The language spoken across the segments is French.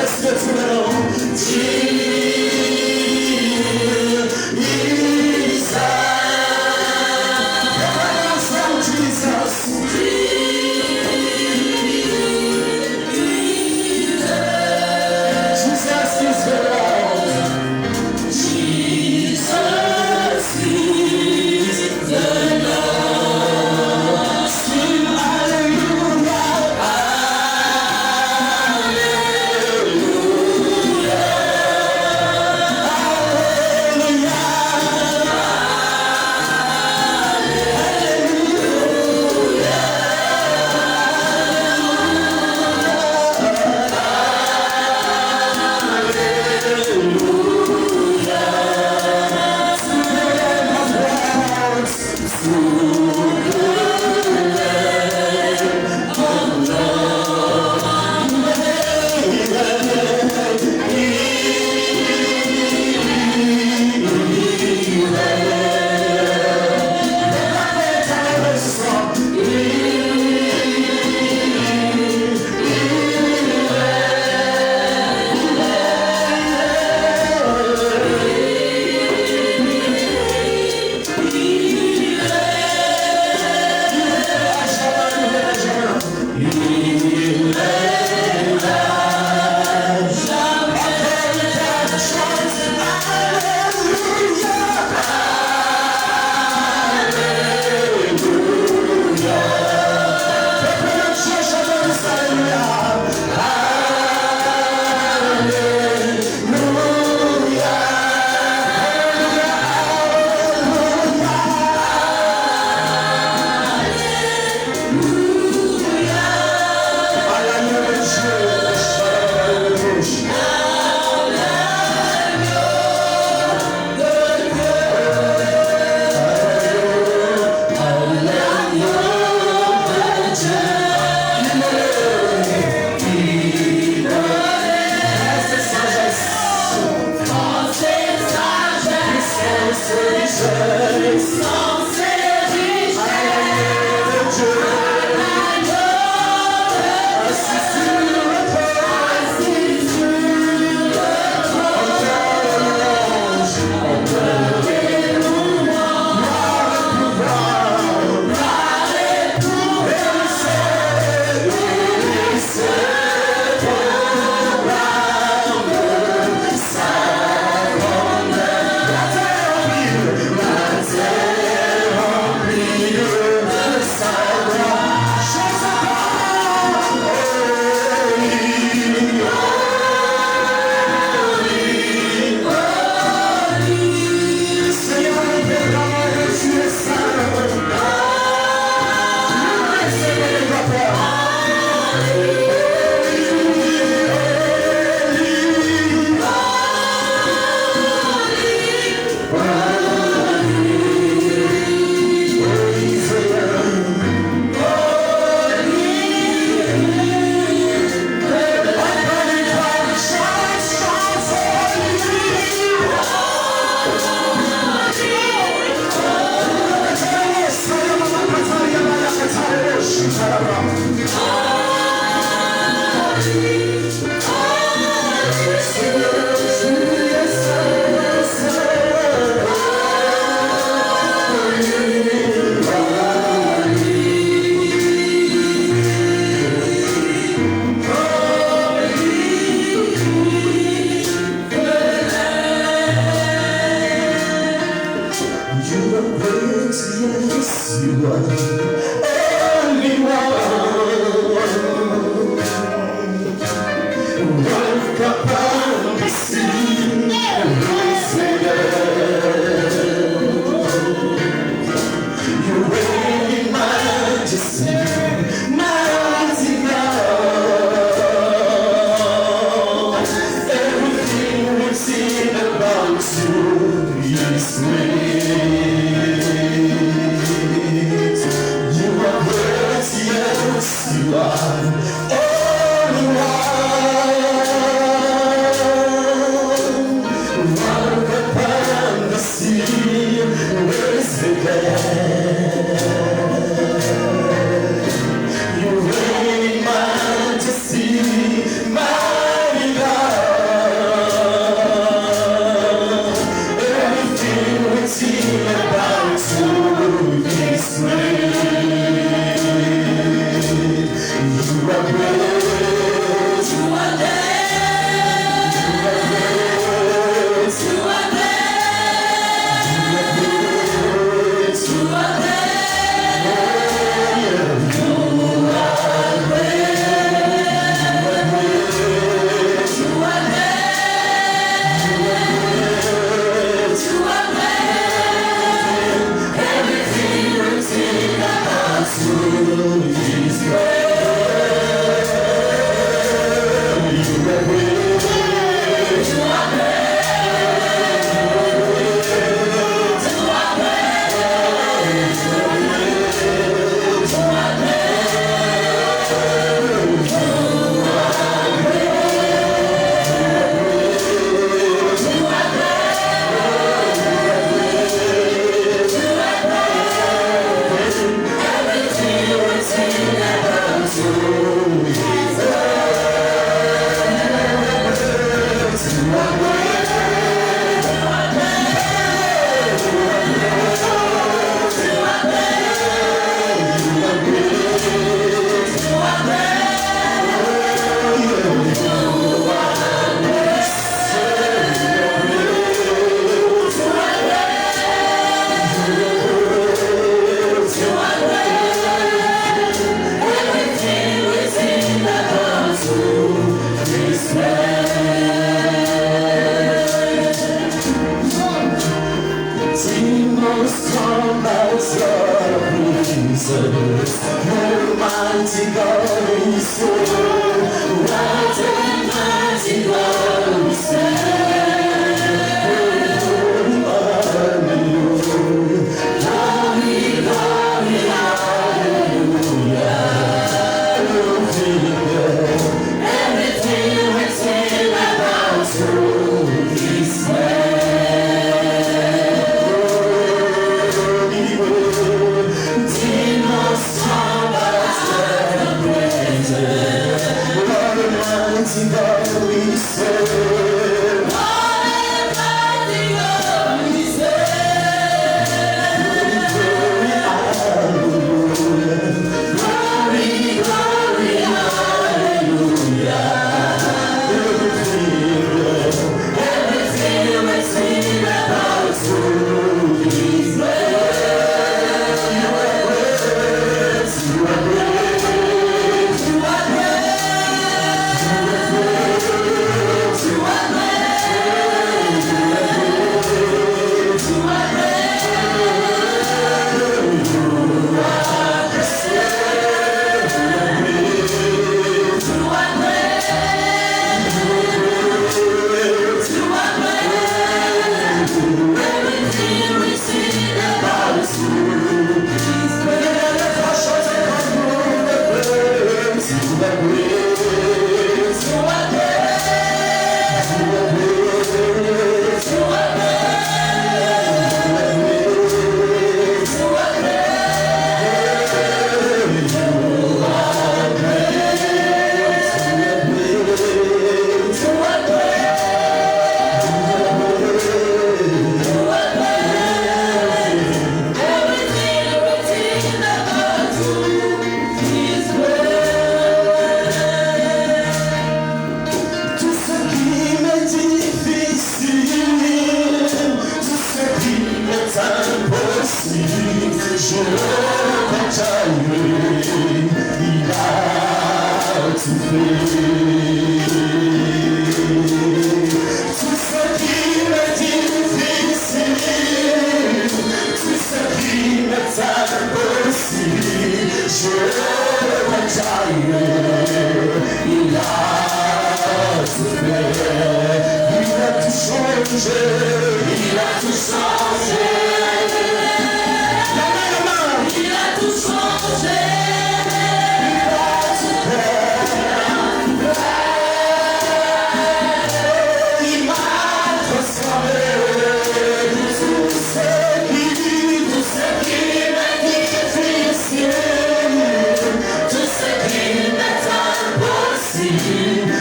Let's get to it.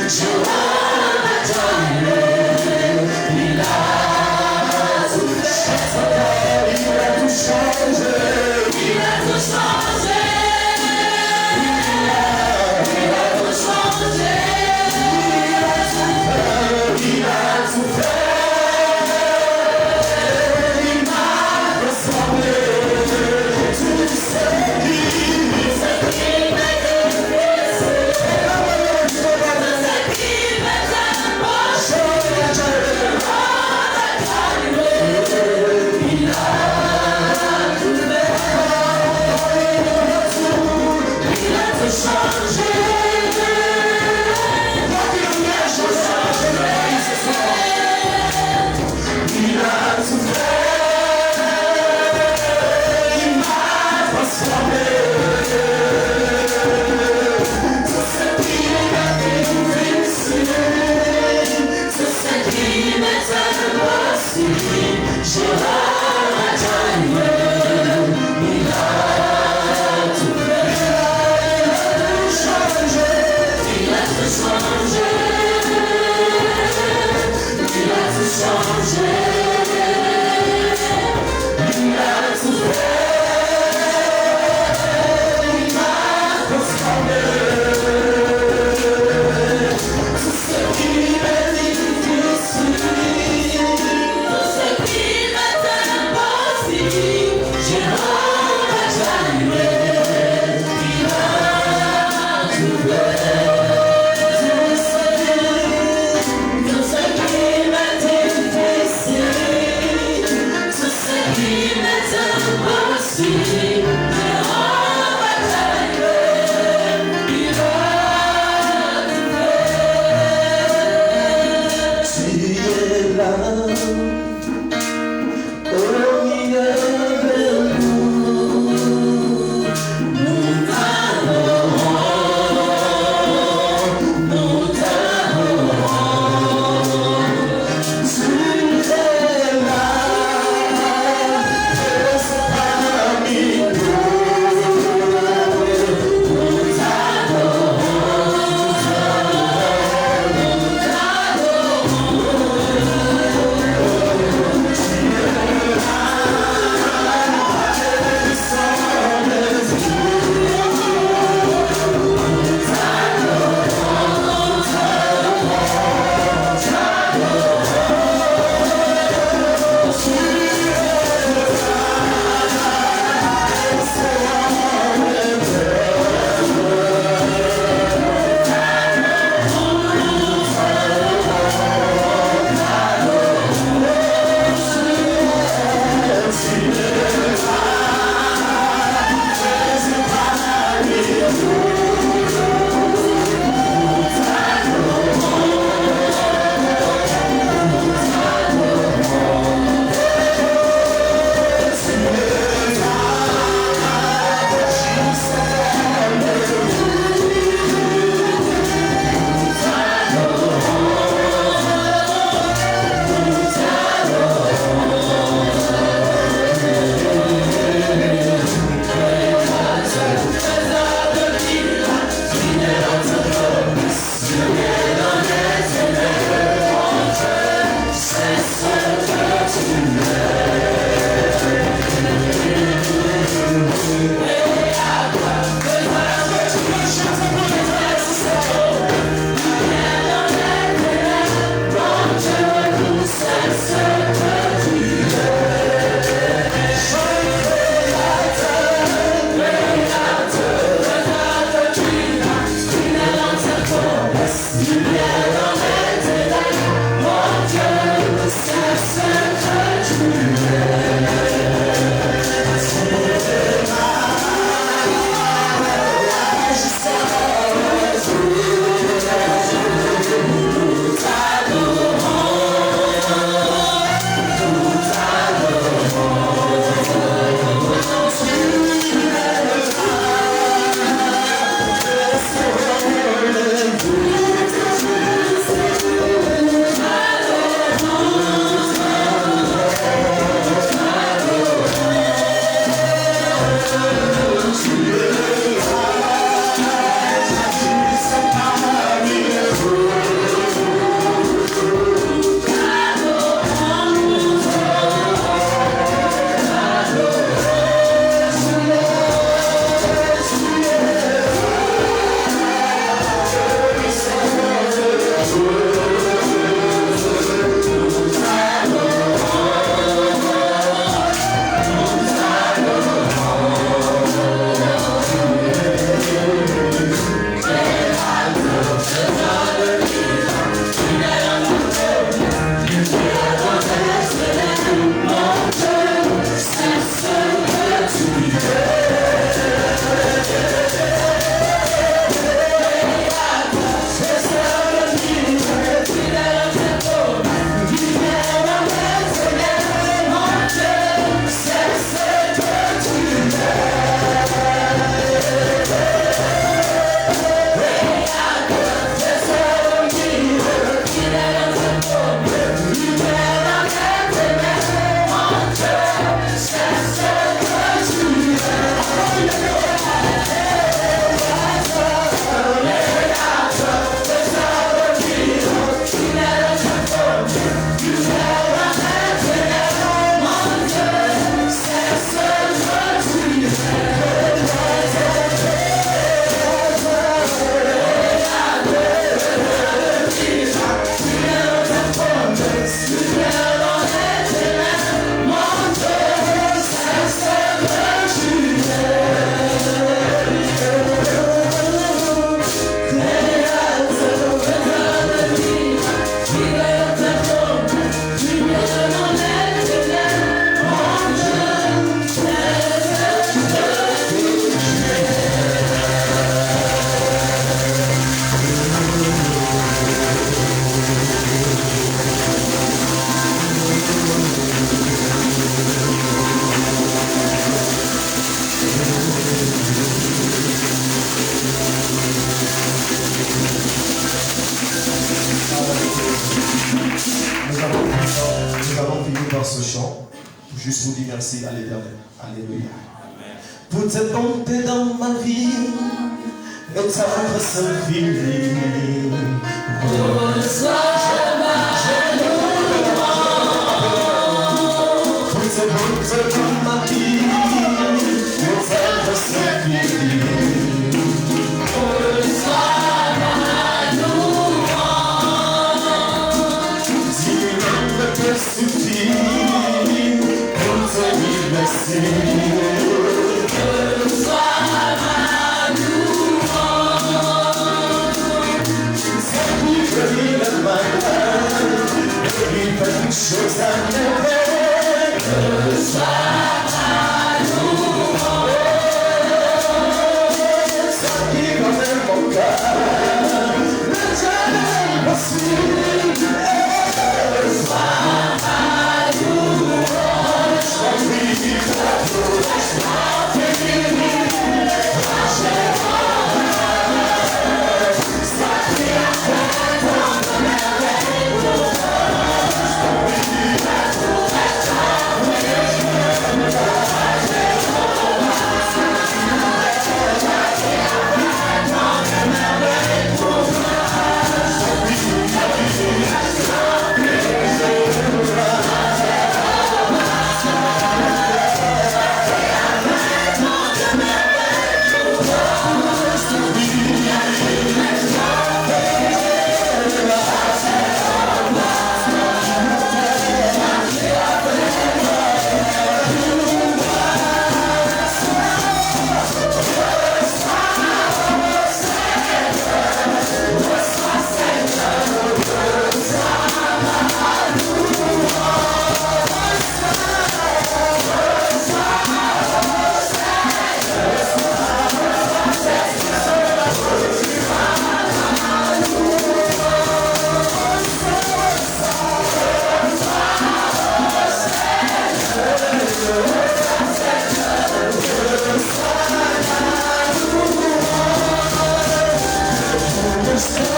You Nous allons finir par ce chant. Juste pour dire merci à l'Éternel. Alléluia. Pour cette bonté dans ma vie et ta grâce infinie. Reçois ma louange. Pour cette bonté dans ma vie et ta grâce infinie. Reçois ma louange. Si l'homme ne peut suffire pour te remercier. Chose à merveille, reçois ma louange. Ça qui va faire mon cœur, le Dieu possible. Reçois ma louange. Je prie pour toi, je prie Merci.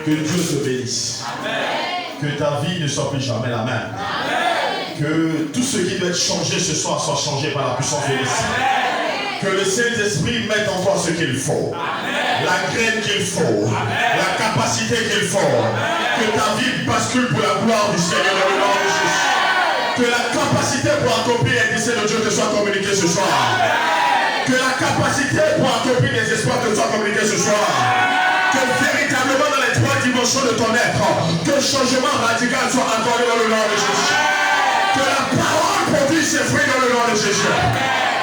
Que Dieu te bénisse. Amen. Que ta vie ne soit plus jamais la même. Amen. Que tout ce qui doit être changé ce soir soit changé par la puissance de l'Esprit. Que le Saint-Esprit mette en toi ce qu'il faut. Amen. La graine qu'il faut. Amen. La capacité qu'il faut. Amen. Que ta vie bascule pour la gloire du Seigneur dans le nom de Jésus. Que la capacité pour accomplir les desseins de Dieu te soit communiquée ce soir. Amen. Que la capacité pour accomplir les espoirs te soit communiquée ce soir. Que véritablement dans les trois dimensions de ton être, que le changement radical soit accordé dans le nom de Jésus. Que la parole produise ses fruits dans le nom de Jésus.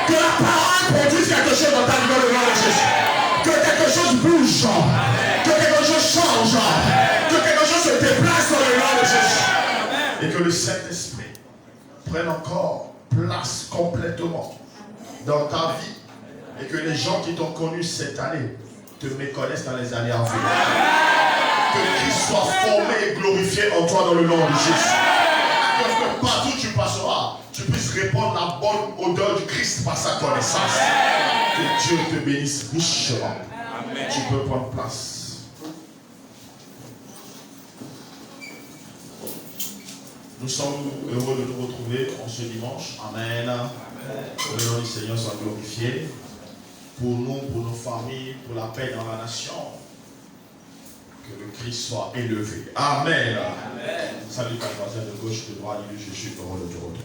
Que la parole produise quelque chose dans ta vie dans le nom de Jésus. Que quelque chose bouge. Que quelque chose change. Que quelque chose se déplace dans le nom de Jésus. Et que le Saint-Esprit prenne encore place complètement dans ta vie. Et que les gens qui t'ont connu cette année te méconnaissent dans les années à venir. Que Christ soit formé et glorifié en toi dans le nom de Jésus. Que partout où tu passeras, tu puisses répandre la bonne odeur du Christ par sa connaissance. Que Dieu te bénisse richement. Amen. Tu peux prendre place. Nous sommes heureux de nous retrouver en ce dimanche. Amen. Que le nom du Seigneur soit glorifié. Pour nous, pour nos familles, pour la paix dans la nation. Que le Christ soit élevé. Amen. Amen. Salut ta voisin de gauche, de droite, je suis heureux de te retrouver.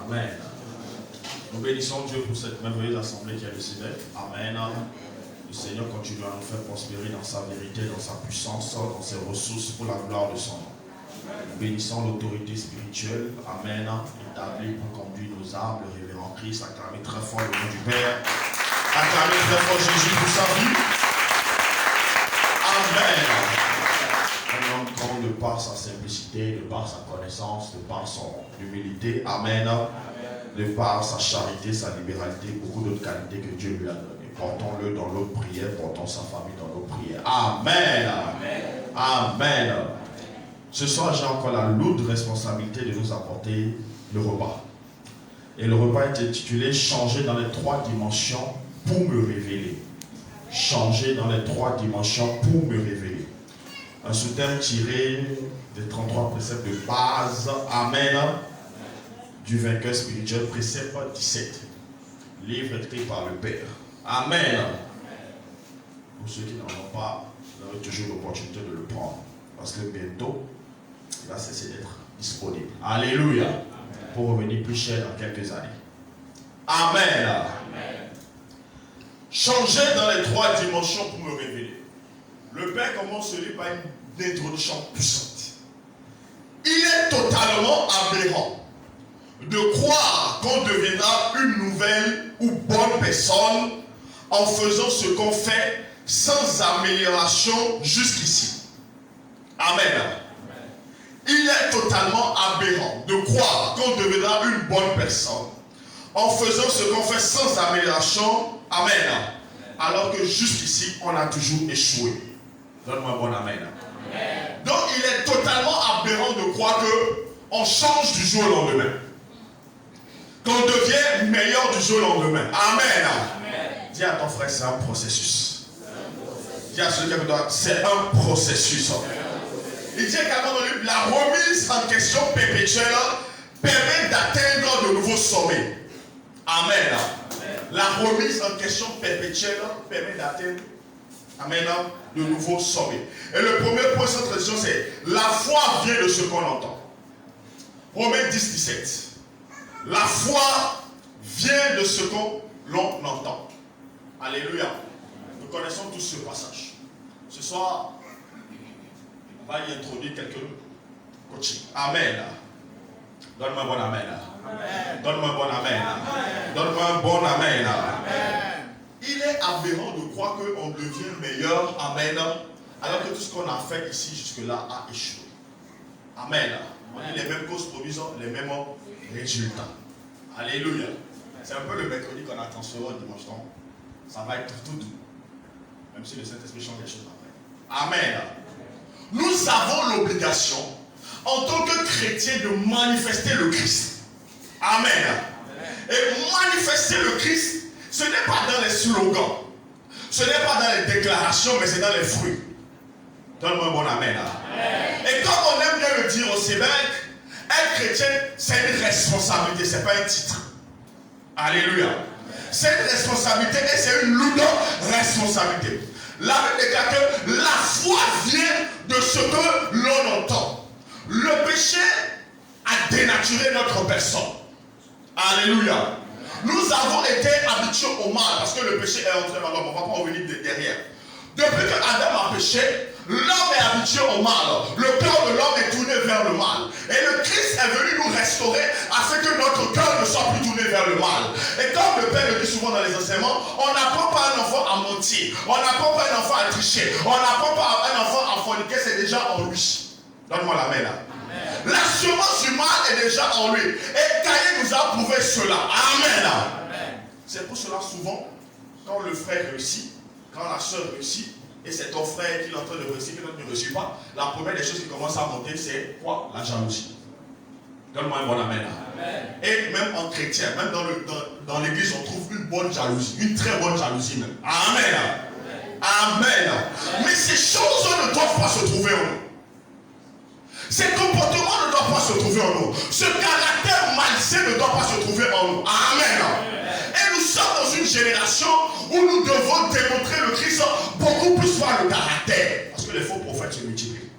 Amen. Nous bénissons Dieu pour cette merveilleuse assemblée qui a décidé. Amen. Le Seigneur continue à nous faire prospérer dans sa vérité, dans sa puissance, dans ses ressources pour la gloire de son nom. Nous bénissons l'autorité spirituelle. Amen. Établie pour conduire nos âmes, le révérend Christ. Acclamez très fort le nom du Père. Acclamez très fort Jésus pour sa vie. Amen. Un homme grand de par sa simplicité, de par sa connaissance, de par son humilité. Amen. De par sa charité, sa libéralité, beaucoup d'autres qualités que Dieu lui a données. Portons-le dans notre prière, portons sa famille dans nos prières. Amen. Amen. Amen. Ce soir, j'ai encore la lourde responsabilité de nous apporter le repas. Et le repas est intitulé « Changer dans les trois dimensions pour me révéler ». Changer dans les trois dimensions pour me révéler. Un sous-thème tiré des 33 préceptes de base. Amen. Du vainqueur spirituel, précepte 17. Livre écrit par le Père. Amen. Pour ceux qui n'en ont pas, vous avez toujours l'opportunité de le prendre. Parce que bientôt, il va cesser d'être disponible. Alléluia. Amen. Pour revenir plus cher dans quelques années. Amen. Amen. Changer dans les trois dimensions pour me révéler. Le Père commence ce livre par une introduction puissante. Il est totalement aberrant de croire qu'on deviendra une nouvelle ou bonne personne en faisant ce qu'on fait sans amélioration jusqu'ici. Amen. Il est totalement aberrant de croire qu'on deviendra une bonne personne en faisant ce qu'on fait sans amélioration. Amen. Alors que jusqu'ici, on a toujours échoué. Donne-moi un bon amen. Amen. Donc, il est totalement aberrant de croire qu'on change du jour au lendemain. Qu'on devient meilleur du jour au lendemain. Amen. Amen. Dis à ton frère, c'est un processus. Dis à celui qui est là, c'est un processus. Il dit également dans le livre, la remise en question perpétuelle permet d'atteindre de nouveaux sommets. Amen. La remise en question perpétuelle permet d'atteindre, amen, de nouveaux sommets. Et le premier point de cette tradition, c'est la foi vient de ce qu'on entend. Romains 10, 17. La foi vient de ce qu'on entend. Alléluia. Nous connaissons tous ce passage. Ce soir, on va y introduire quelques coachings. Amen. Donne-moi un bon amen. Amen. Donne-moi un bon amen. Amen. Donne-moi un bon amen. Amen. Il est aberrant de croire qu'on devient meilleur. Amen. Alors que tout ce qu'on a fait ici jusque-là a échoué. Amen. On a les mêmes causes produisent les mêmes résultats. Alléluia. C'est un peu le mercredi qu'on attend sur le dimanche. Donc, ça va être tout doux. Même si le Saint-Esprit change les choses après. Amen. Nous avons l'obligation, en tant que chrétiens, de manifester le Christ. Amen. Et manifester le Christ, ce n'est pas dans les slogans. Ce n'est pas dans les déclarations, mais c'est dans les fruits. Donne-moi un bon amen. Et comme on aime bien le dire au Sébec, être chrétien, c'est une responsabilité, ce n'est pas un titre. Alléluia. C'est une responsabilité et c'est une lourde responsabilité. La Bible déclare que la foi vient de ce que l'on entend. Le péché a dénaturé notre personne. Alléluia. Nous avons été habitués au mal parce que le péché est entré dans l'homme. On ne va pas revenir derrière. Depuis que Adam a péché, l'homme est habitué au mal. Le cœur de l'homme est tourné vers le mal. Et le Christ est venu nous restaurer afin que notre cœur ne soit plus tourné vers le mal. Et comme le Père le dit souvent dans les enseignements, on n'apprend pas un enfant à mentir. On n'apprend pas un enfant à tricher. On n'apprend pas un enfant à forniquer. C'est déjà en lui. Donne-moi la main là. La semence du mal est déjà en lui. Et Caïn nous a prouvé cela. Amen. C'est pour cela souvent, quand le frère réussit, quand la soeur réussit, et c'est ton frère qui est en train de réussir, que l'autre ne réussit pas, la première des choses qui commence à monter, c'est quoi? La jalousie. Donne-moi un bon amen. Et même en chrétien, même dans l'église, on trouve une bonne jalousie, une très bonne jalousie même. Amen. Amen. Mais ces choses ne doivent pas se trouver en nous. Ces comportements ne doivent pas se trouver en nous. Ce caractère malsain ne doit pas se trouver en nous. Amen. Et nous sommes dans une génération où nous devons démontrer le Christ beaucoup plus par le caractère. Parce que les faux prophètes se multiplient.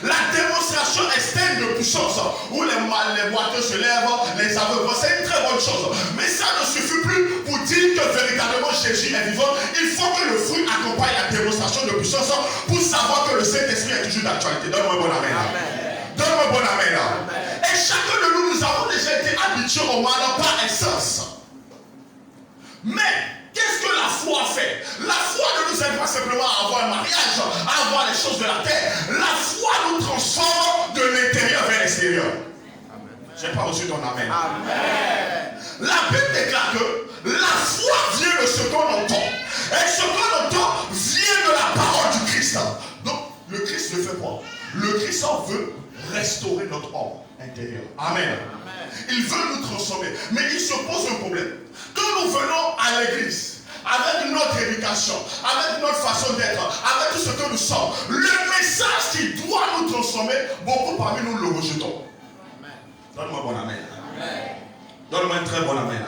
La démonstration externe de puissance où les boiteux se lèvent, les aveugles, c'est une très bonne chose. Mais ça ne suffit plus pour dire que véritablement Jésus est vivant. Il faut que le fruit accompagne la démonstration de puissance pour savoir que le Saint-Esprit est toujours d'actualité. Donne-moi un bon amen. Donne-moi un bon amen. Et chacun de nous, nous avons déjà été habitués au mal par essence. Mais qu'est-ce que la foi fait? La foi ne nous aide pas simplement à avoir un mariage, à avoir les choses de la terre. La foi nous transforme de l'intérieur vers l'extérieur. Je n'ai pas reçu ton amen. Amen. La Bible déclare que la foi vient de ce qu'on entend. Et ce qu'on entend vient de la parole du Christ. Donc, le Christ ne fait quoi? Le Christ veut restaurer notre homme intérieur. Amen. Il veut nous transformer. Mais il se pose un problème. Quand nous venons à l'église, avec notre éducation, avec notre façon d'être, avec tout ce que nous sommes, le message qui doit nous transformer, beaucoup parmi nous le rejetons. Donne-moi un bon amen. Donne-moi un très bon amen.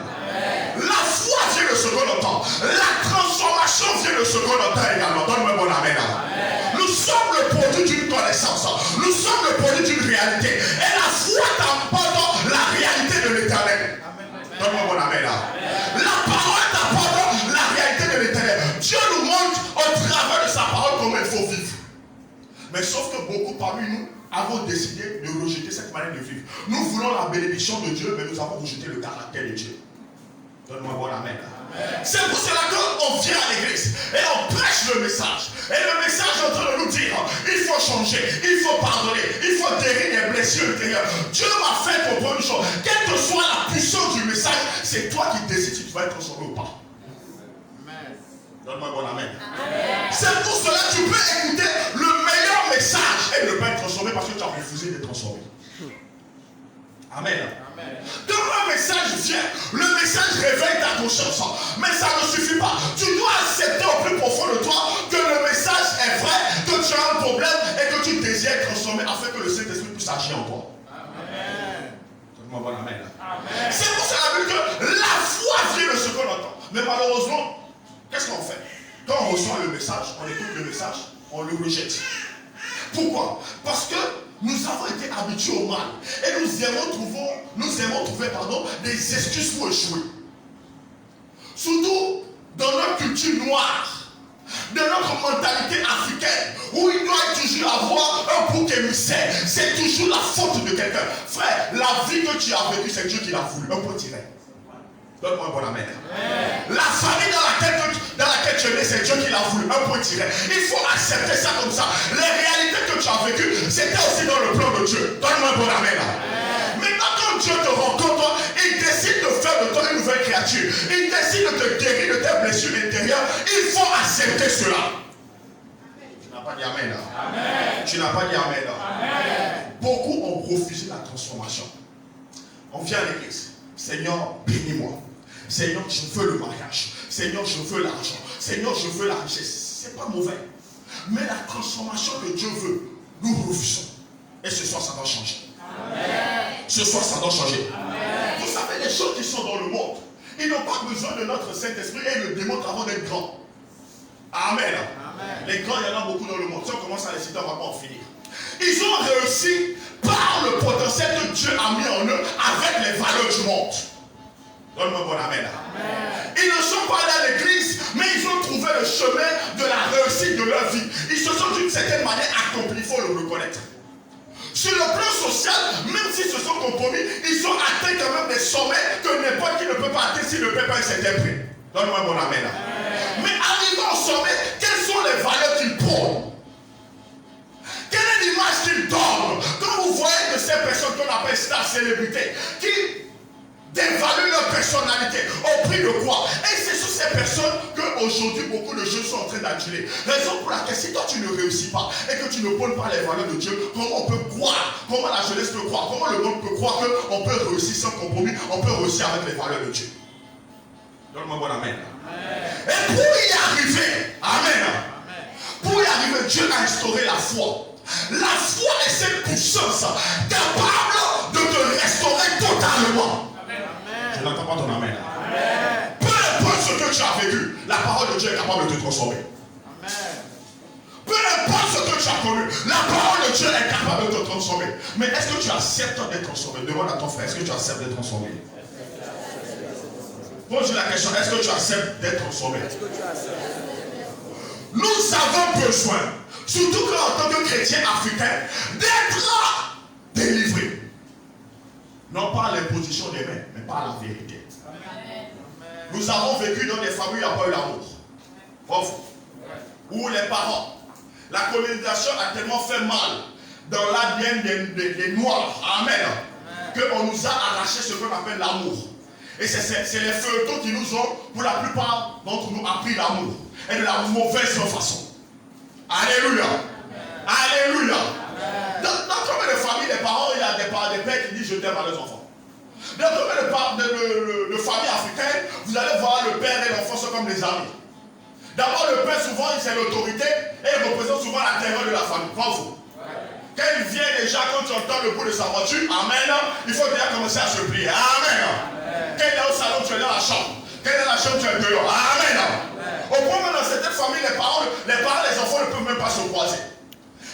La foi vient de ce qu'on entend. La transformation vient de ce qu'on entend également. Donne-moi un bon amen. Nous sommes le produit d'une connaissance. Nous sommes le produit d'une réalité. Et la foi t'apporte la réalité de l'éternel. Donne-moi un bon amen. La parole t'apporte la réalité de l'éternel. Dieu nous montre au travers de sa parole comment il faut vivre. Mais sauf que beaucoup parmi nous avons décidé de rejeter cette manière de vivre. Nous voulons la bénédiction de Dieu, mais nous avons rejeté le caractère de Dieu. Donne-moi un bon amen. C'est pour cela qu'on vient à l'église et on prêche le message. Et le message est en train de nous dire, il faut changer, il faut pardonner, il faut guérir les blessures intérieures. Dieu m'a fait comprendre une chose. Quelle que soit la puissance du message, c'est toi qui décides si tu vas être transformé ou pas. Donne-moi un bon amen. C'est pour cela que tu peux écouter le meilleur message et ne pas être transformé parce que tu as refusé d'être transformé. Amen. Quand un message vient, le message réveille ta conscience. Mais ça ne suffit pas. Tu dois accepter au plus profond de toi que le message est vrai, que tu as un problème et que tu désires être transformé afin que le Saint-Esprit puisse agir en toi. Amen. Donne-moi bon amen. C'est pour cela que la foi vient de ce qu'on entend. Mais malheureusement, qu'est-ce qu'on fait? Quand on reçoit le message, on écoute le message, on le rejette. Pourquoi? Parce que nous avons été habitués au mal. Et nous aimons trouver des excuses pour échouer. Surtout dans notre culture noire, dans notre mentalité africaine, où il doit toujours avoir un bouc émissaire. C'est toujours la faute de quelqu'un. Frère, la vie que tu as vécue, c'est Dieu qui l'a voulu. Un point tiré. Donne-moi un bon amen. La famille dans laquelle tu es né, c'est Dieu qui l'a voulu. Un point tiré. Il faut accepter ça comme ça. Les réalités que tu as vécues, c'était aussi dans le plan de Dieu. Donne-moi un bon amen. Maintenant, quand Dieu te rencontre, il décide de faire de toi une nouvelle créature. Il décide de te guérir de tes blessures intérieures. Il faut accepter cela. Tu n'as pas dit amen. Tu n'as pas dit amen. Beaucoup ont refusé la transformation. On vient à l'église. Seigneur, bénis-moi. Seigneur, je veux le mariage. Seigneur, je veux l'argent. Seigneur, je veux la richesse. Ce n'est pas mauvais. Mais la transformation que Dieu veut, nous refusons. Et ce soir, ça doit changer. Amen. Ce soir, ça doit changer. Amen. Vous savez, les choses qui sont dans le monde, ils n'ont pas besoin de notre Saint-Esprit et ils le démontrent avant d'être grands. Amen. Amen. Les grands, il y en a beaucoup dans le monde. Si on commence à les citer, on ne va pas en finir. Ils ont réussi par le potentiel que Dieu a mis en eux avec les valeurs du monde. Donne-moi bon amen. Amen. Ils ne sont pas allés à l'église, mais ils ont trouvé le chemin de la réussite de leur vie. Ils se sont d'une certaine manière accomplis, il faut le reconnaître. Sur le plan social, même s'ils se sont compromis, ils ont atteint quand même des sommets que n'importe qui ne peut pas atteindre s'il ne paie pas un certain prix. Donne-moi bon amen. Amen. Mais arrivant au sommet, quelles sont les valeurs qu'ils prônent? Quelle est l'image qu'ils donnent? Quand vous voyez que ces personnes qu'on appelle stars, célébrités, qui dévaluent leur personnalité au prix de quoi? Et c'est sur ces personnes qu'aujourd'hui beaucoup de jeunes sont en train d'adjurer. Raison pour laquelle si toi tu ne réussis pas et que tu ne prônes pas les valeurs de Dieu, comment on peut croire, comment la jeunesse peut croire, comment le monde peut croire qu'on peut réussir sans compromis, on peut réussir avec les valeurs de Dieu? Donne-moi bon amen. Et pour y arriver, amen. Pour y arriver, Dieu a instauré la foi. La foi est cette puissance capable de te restaurer totalement. Je n'entends pas ton amen. Amen. Peu importe ce que tu as vécu, la parole de Dieu est capable de te transformer. Amen. Peu importe ce que tu as connu, la parole de Dieu est capable de te transformer. Mais est-ce que tu acceptes d'être transformé? Demande à ton frère, est-ce que tu acceptes d'être transformé? Pose la question, est-ce que tu acceptes d'être transformé? Nous avons besoin, surtout en tant que chrétiens africains, d'être délivrés. Non pas à l'imposition des mains, mais par la vérité. Amen. Nous avons vécu dans des familles où il n'y a pas eu l'amour. Où les parents, la colonisation a tellement fait mal dans l'ADN des Noirs, amen, qu'on nous a arraché ce qu'on appelle l'amour. Et c'est les feuilletons qui nous ont, pour la plupart d'entre nous, appris l'amour. Et de la mauvaise façon. Alléluia. Alléluia. Dans combien de familles, les parents, il y a des pères qui disent je t'aime à leurs enfants. Dans combien de familles africaines, vous allez voir le père et l'enfant sont comme des amis. D'abord, le père, souvent, c'est l'autorité et il représente souvent la terreur de la famille. Pas vous. Quand il vient déjà, quand tu entends le bruit de sa voiture, amen, il faut déjà commencer à se plier. Amen. Quand il est au salon, tu es dans la chambre. Quand il est dans la chambre, tu es dehors. Amen. Au point où dans certaines familles, les parents, les enfants ne peuvent même pas se croiser.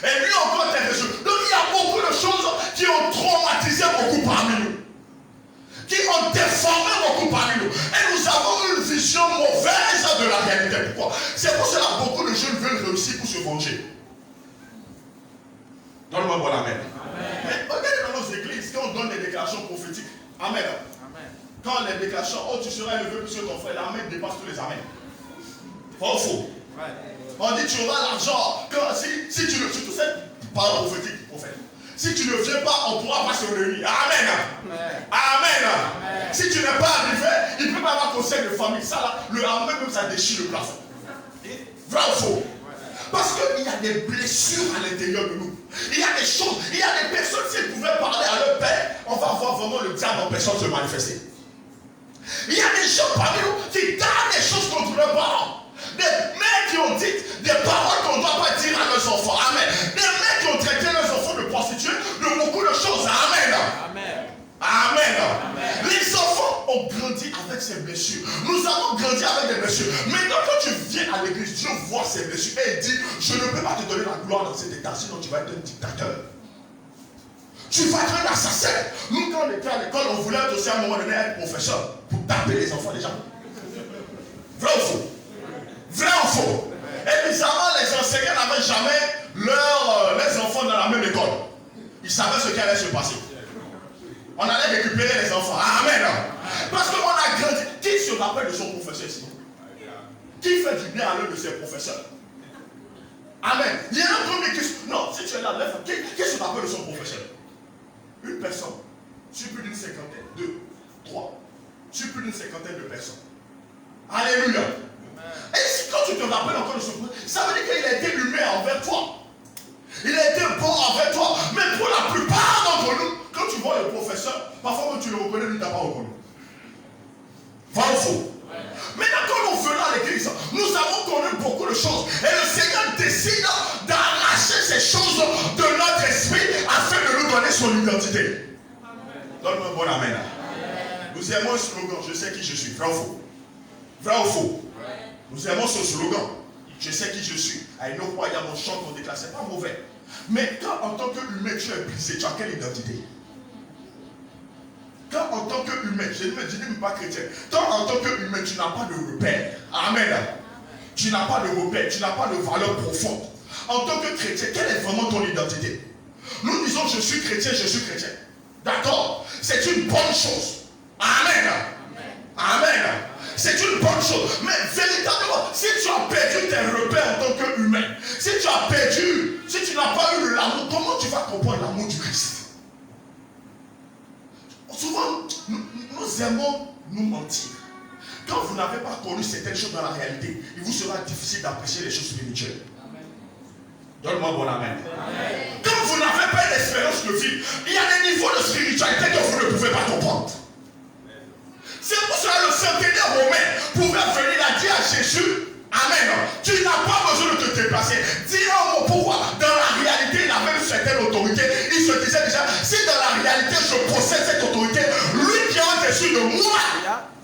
Et lui encore, t'es reçu. Donc il y a beaucoup de choses qui ont traumatisé beaucoup parmi nous. Qui ont déformé beaucoup parmi nous. Et nous avons une vision mauvaise de la réalité. Pourquoi? C'est pour cela que beaucoup de jeunes veulent réussir pour se venger. Donne-moi bon amen. Mais regardez dans nos églises, quand on donne des déclarations prophétiques. Amen. Quand les déclarations, oh tu seras élevé plus que ton frère, l'amen dépasse tous les amens. Pas faux. On dit tu auras l'argent. Si tu ne, surtout cette parole prophétique, prophète. Si tu ne viens pas, on ne pourra pas se réunir. Amen. Amen. Si tu n'es pas arrivé, il ne peut pas avoir conseil de famille. Ça là, le amen même ça déchire le plafond. Vrai ou faux? Parce qu'il y a des blessures à l'intérieur de nous. Il y a des choses, il y a des personnes, s'ils pouvaient parler à leur père, on va voir vraiment le diable en personne se manifester. Il y a des gens parmi nous qui gardent des choses contre leurs parents. Des mères qui ont dit des paroles qu'on ne doit pas dire à leurs enfants. Amen. Des mères qui ont traité leurs enfants de prostituées, de beaucoup de choses. Amen. Amen. Amen. Amen. Les enfants ont grandi avec ces blessures. Nous avons grandi avec des blessures. Maintenant, quand tu viens à l'église, Dieu voit ces blessures et il dit, je ne peux pas te donner la gloire dans cet état, sinon tu vas être un dictateur. Tu vas être un assassin. Nous, quand on était à l'école, on voulait aussi à un moment donné être professeur pour taper les enfants des gens. Vrai ou faux? Vrai ou faux? Et bizarrement, les enseignants n'avaient jamais les enfants dans la même école. Ils savaient ce qui allait se passer. On allait récupérer les enfants. Amen. Parce qu'on a grandi. Qui se rappelle de son professeur ici? Qui fait du bien à l'un de ses professeurs? Amen. Il y a un premier qui... Non, si tu es là, lève. Qui se rappelle de son professeur? Une personne. Sur plus d'une cinquantaine. 2, 3. Sur plus d'une cinquantaine de personnes. Alléluia. Et si quand tu te rappelles encore de son professeur, ça veut dire qu'il a été humain envers toi. Il a été bon envers toi. Mais pour la plupart d'entre nous, quand tu vois le professeur, parfois quand tu le reconnais, lui, tu n'as pas reconnu. Vrai ou faux? Maintenant, quand nous venons à l'église, nous avons chose. Et le Seigneur décide d'arracher ces choses de notre esprit afin de nous donner son identité. Donne-moi un bon amen. Nous aimons un slogan, je sais qui je suis. Vrai ou faux? Vrai ou faux? Nous aimons ce slogan. Je sais qui je suis. I know who I am, on chante, on déclare, c'est pas mauvais. Mais quand en tant qu'humain tu es brisé, tu as quelle identité? Quand en tant qu'humain, je ne dis même pas chrétien, quand en tant qu'humain tu n'as pas de repère, amen, tu n'as pas de repère, tu n'as pas de valeur profonde. En tant que chrétien, quelle est vraiment ton identité? Nous disons je suis chrétien, d'accord? C'est une bonne chose. Amen. Amen. C'est une bonne chose. Mais véritablement, si tu as perdu tes repères en tant qu'humain, si tu as perdu, si tu n'as pas eu l'amour, comment tu vas comprendre l'amour du Christ? Souvent, nous aimons nous mentir. Quand vous n'avez pas connu certaines choses dans la réalité, il vous sera difficile d'apprécier les choses spirituelles. Donne-moi bon amen. Quand vous n'avez pas d'expérience de vie, il y a des niveaux de spiritualité que vous ne pouvez pas comprendre. C'est pour cela que le centenaire romain pouvait venir à dire à Jésus, amen, tu n'as pas besoin de te déplacer. Dis un mot pouvoir. Dans la réalité, il avait une certaine autorité. Il se disait déjà, si dans la réalité je possède cette autorité, lui qui est au-dessus de moi,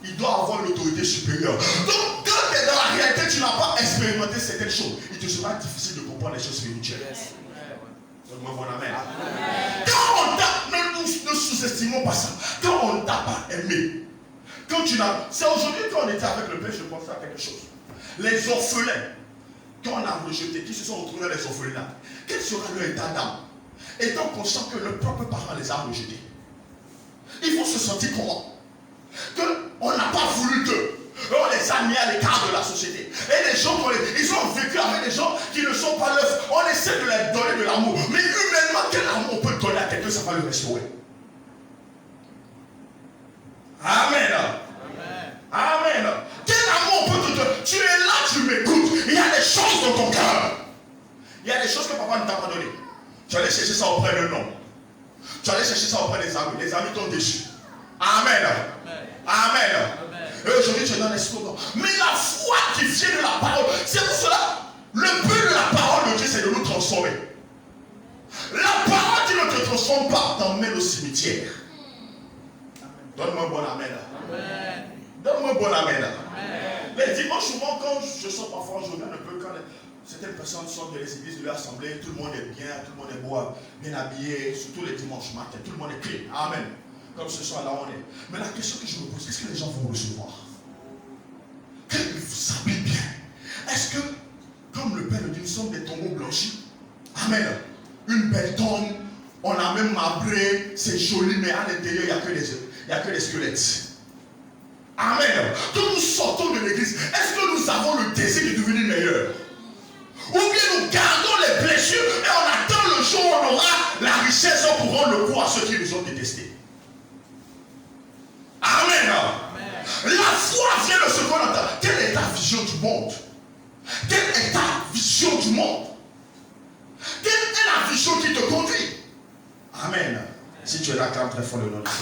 il doit avoir une autorité supérieure. Donc, quand tu es dans la réalité, tu n'as pas expérimenté certaines choses. Il te sera difficile de comprendre les choses spirituelles. Donne-moi mon amen. Quand on t'a, ne sous-estimons pas ça. Quand on ne t'a pas aimé, quand tu n'as. C'est aujourd'hui quand on était avec le Père, je pensais à quelque chose. Les orphelins, quand on a rejeté, qui se sont retrouvés dans les orphelinats, quel sera leur état d'âme? Étant conscient que leurs propres parents les a rejetés. Ils vont se sentir comment? Qu'on n'a pas voulu d'eux. On les a mis à l'écart de la société. Et les gens, ils ont vécu avec des gens qui ne sont pas leurs. On essaie de leur donner de l'amour. Mais humainement, quel amour on peut donner à quelqu'un, ça va le restaurer? Amen. Amen. Quel amour on peut te donner? Tu es là, tu m'écoutes. Il y a des choses dans ton cœur. Il y a des choses que papa ne t'a pas données. Tu allais chercher ça auprès d'un homme. Tu allais chercher ça auprès des amis. Les amis t'ont déçu. Amen. Amen. Et aujourd'hui, tu es dans les slogans. Mais la foi qui vient de la parole, c'est pour cela, le but de la parole de Dieu, c'est de nous transformer. La parole qui ne te transforme pas t'emmène au cimetière. Donne-moi un bon amen. Donne-moi un bon amen. Les dimanches, souvent, quand je sors parfois, je regarde un peu quand certaines personnes sortent de l'église, de l'assemblée, tout le monde est bien, tout le monde est beau, bien habillé, surtout les dimanches matin, tout le monde est clean. Amen. Comme ce soir là on est. Mais la question que je me pose, est-ce que les gens vont recevoir? Quand ils s'habillent bien, est-ce que, comme le Père le dit, nous sommes des tombeaux blanchis? Amen. Une belle tombe, on a même marbré, c'est joli, mais à l'intérieur, il n'y a que des squelettes. Amen. Quand nous sortons de l'église, est-ce que nous avons le désir de devenir meilleurs? Ou bien nous gardons les blessures et on attend le jour où on aura la richesse pour rendre le coup à ceux qui nous ont détestés? Amen. La foi vient de ce qu'on entend. Quelle est ta vision du monde? Quelle est ta vision du monde? Quelle est la vision qui te conduit? Amen. Si tu es là, acclame très fort le nom de Dieu.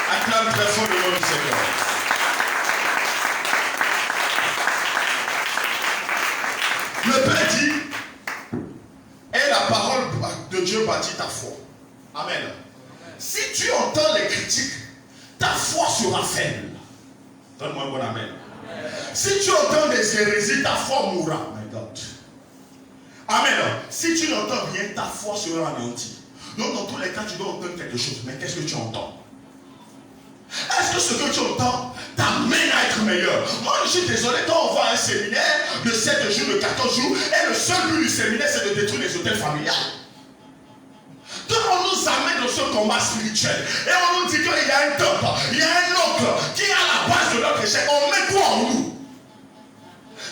Acclame très fort le nom du Seigneur. Le Père dit, et la parole de Dieu bâtit ta foi. Amen. Si tu entends les critiques, ta foi sera faible. Donne-moi un bon amen. Si tu entends des hérésies, ta foi mourra. My God. Amen. Si tu n'entends rien, ta foi sera anéantie. Donc dans tous les cas, tu dois entendre quelque chose. Mais qu'est-ce que tu entends? Est-ce que ce que tu entends t'amène à être meilleur? Moi je suis désolé, quand on va à un séminaire de 7 jours, de 14 jours, et le seul but du séminaire c'est de détruire les hôtels familiales. Quand on nous amène dans ce combat spirituel et on nous dit qu'il y a un top, il y a un oncle qui est à la base de notre échec, on met quoi en nous?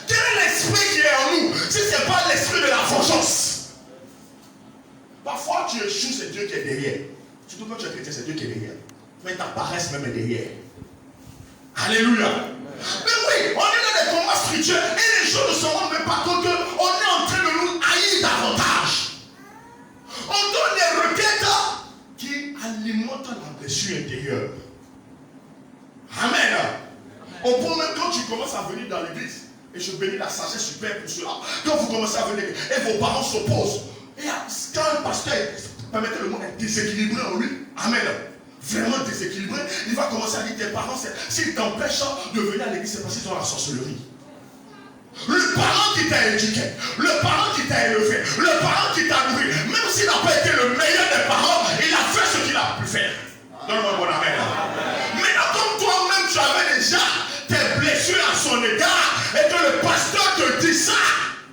Quel est l'esprit qui est en nous si ce n'est pas l'esprit de la vengeance? Parfois tu échoues, c'est Dieu qui est derrière. Surtout quand tu es chrétien, c'est Dieu qui est derrière. Mais ta paresse même est derrière. Alléluia. Mais oui, on est dans des combats spirituels et les gens ne se rendent même pas compte qu'on est en train de nous haïr davantage. On donne des requêtes qui alimentent la blessure intérieure. Amen. Au point même quand tu commences à venir dans l'église, et je bénis la sagesse super pour cela, quand vous commencez à venir et vos parents s'opposent, et quand un pasteur, permettez le mot, est déséquilibré en lui, amen, vraiment déséquilibré, il va commencer à dire tes parents, s'ils t'empêchent de venir à l'église, c'est parce qu'ils ont la sorcellerie. Le parent qui t'a éduqué, le parent qui t'a élevé, le parent qui t'a nourri, même s'il n'a pas été le meilleur des parents, il a fait ce qu'il a pu faire. Donne-moi un bon amen. Maintenant, comme toi-même, tu avais déjà tes blessures à son égard, et que le pasteur te dit ça,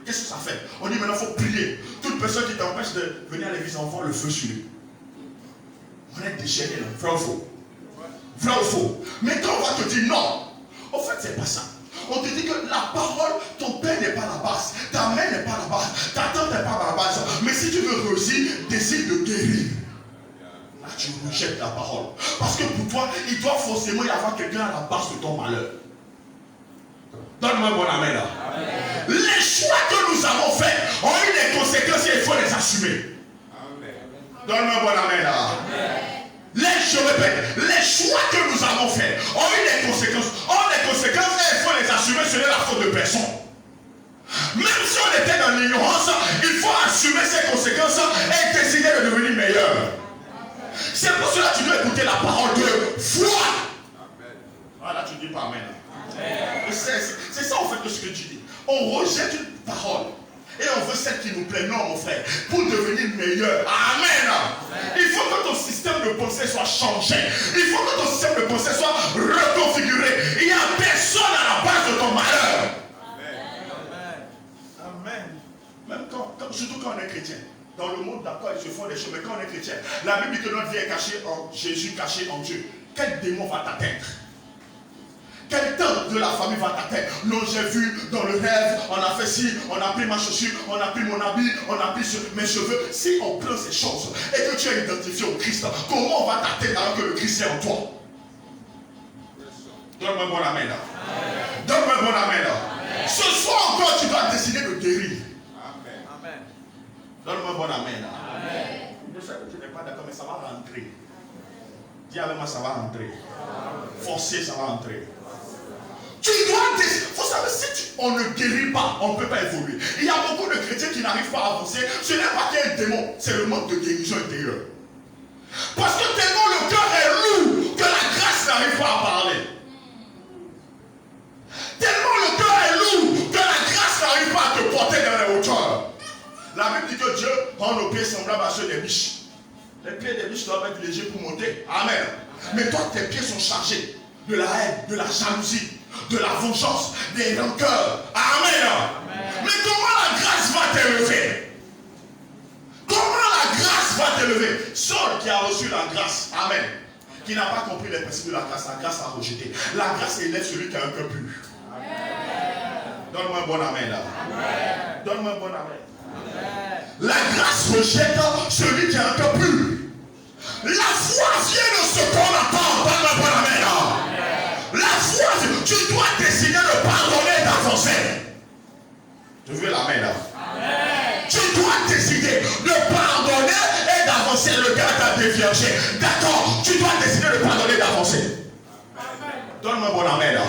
qu'est-ce que ça fait? On dit maintenant, il faut prier. Toute personne qui t'empêche de venir à l'église, envoie le feu sur lui. On est déchaîné là, vrai ou faux? Vrai ou faux? Mais quand on va te dire non, en fait, c'est pas ça. On te dit que la parole, ton père n'est pas la base, ta mère n'est pas la base, ta tante n'est pas la base. Mais si tu veux réussir, décide de guérir. Là, tu rejettes la parole. Parce que pour toi, il doit forcément y avoir quelqu'un à la base de ton malheur. Donne-moi un bon amen là. Amen. Les choix que nous avons faits ont eu des conséquences et il faut les assumer. Donne-moi un bon amen là. Je répète, les choix que nous avons faits ont eu des conséquences. Ont des conséquences et il faut les assumer, ce n'est la faute de personne. Même si on était dans l'ignorance, il faut assumer ces conséquences et décider de devenir meilleur. C'est pour cela que tu dois écouter la parole de foi. Voilà, tu dis pas amen. C'est ça en fait ce que tu dis. On rejette une parole. Et on veut celle qui nous plaît. Non, mon frère. Pour devenir meilleur. Amen. Il faut que ton système de pensée soit changé. Il faut que ton système de pensée soit reconfiguré. Il n'y a personne à la base de ton malheur. Amen. Même surtout quand on est chrétien. Dans le monde, d'accord, ils se font des choses. Mais quand on est chrétien, la Bible dit que notre vie est cachée en Jésus, cachée en Dieu. Quel démon va t'atteindre? Quel temps de la famille va t'atteindre? Non, j'ai vu dans le rêve, on a fait ci, on a pris ma chaussure, on a pris mon habit, on a pris mes cheveux. Si on prend ces choses et que tu es identifié au Christ, comment on va t'atteindre alors que le Christ est en toi? Donne-moi un bon amen là. Donne-moi un bon amen là. Ce soir encore, tu dois décider de guérir. Amen. Donne-moi un bon amen là. Je sais que tu n'es pas d'accord, mais ça va rentrer. Dis avec moi, ça va rentrer. Forcer, ça va rentrer. Tu dois décider. Vous savez, si on ne guérit pas, on ne peut pas évoluer. Il y a beaucoup de chrétiens qui n'arrivent pas à avancer. Ce n'est pas qu'il y a un démon, c'est le manque de guérison intérieure. Parce que tellement le cœur est lourd que la grâce n'arrive pas à parler. Tellement le cœur est lourd que la grâce n'arrive pas à te porter dans les hauteurs. La Bible dit que Dieu rend nos pieds semblables à ceux des biches. Les pieds des biches doivent être légers pour monter. Amen. Mais toi, tes pieds sont chargés de la haine, de la jalousie, de la vengeance, des rancœurs. Amen. Mais comment la grâce va t'élever? Comment la grâce va t'élever? Saul qui a reçu la grâce, amen, qui n'a pas compris les principes de la grâce a rejeté. La grâce élève celui qui a un cœur pur. Donne-moi un bon amen là. Donne-moi un bon amen. La grâce rejette celui qui a un cœur pur. La foi vient de ce qu'on attend. Donne-moi un bon amen là. La foi, tu dois décider de pardonner et d'avancer. Je veux l'amen là. Tu dois décider de pardonner et d'avancer. Le gars t'a déviergé. D'accord, tu dois décider de pardonner et d'avancer. Donne-moi un bon amen là.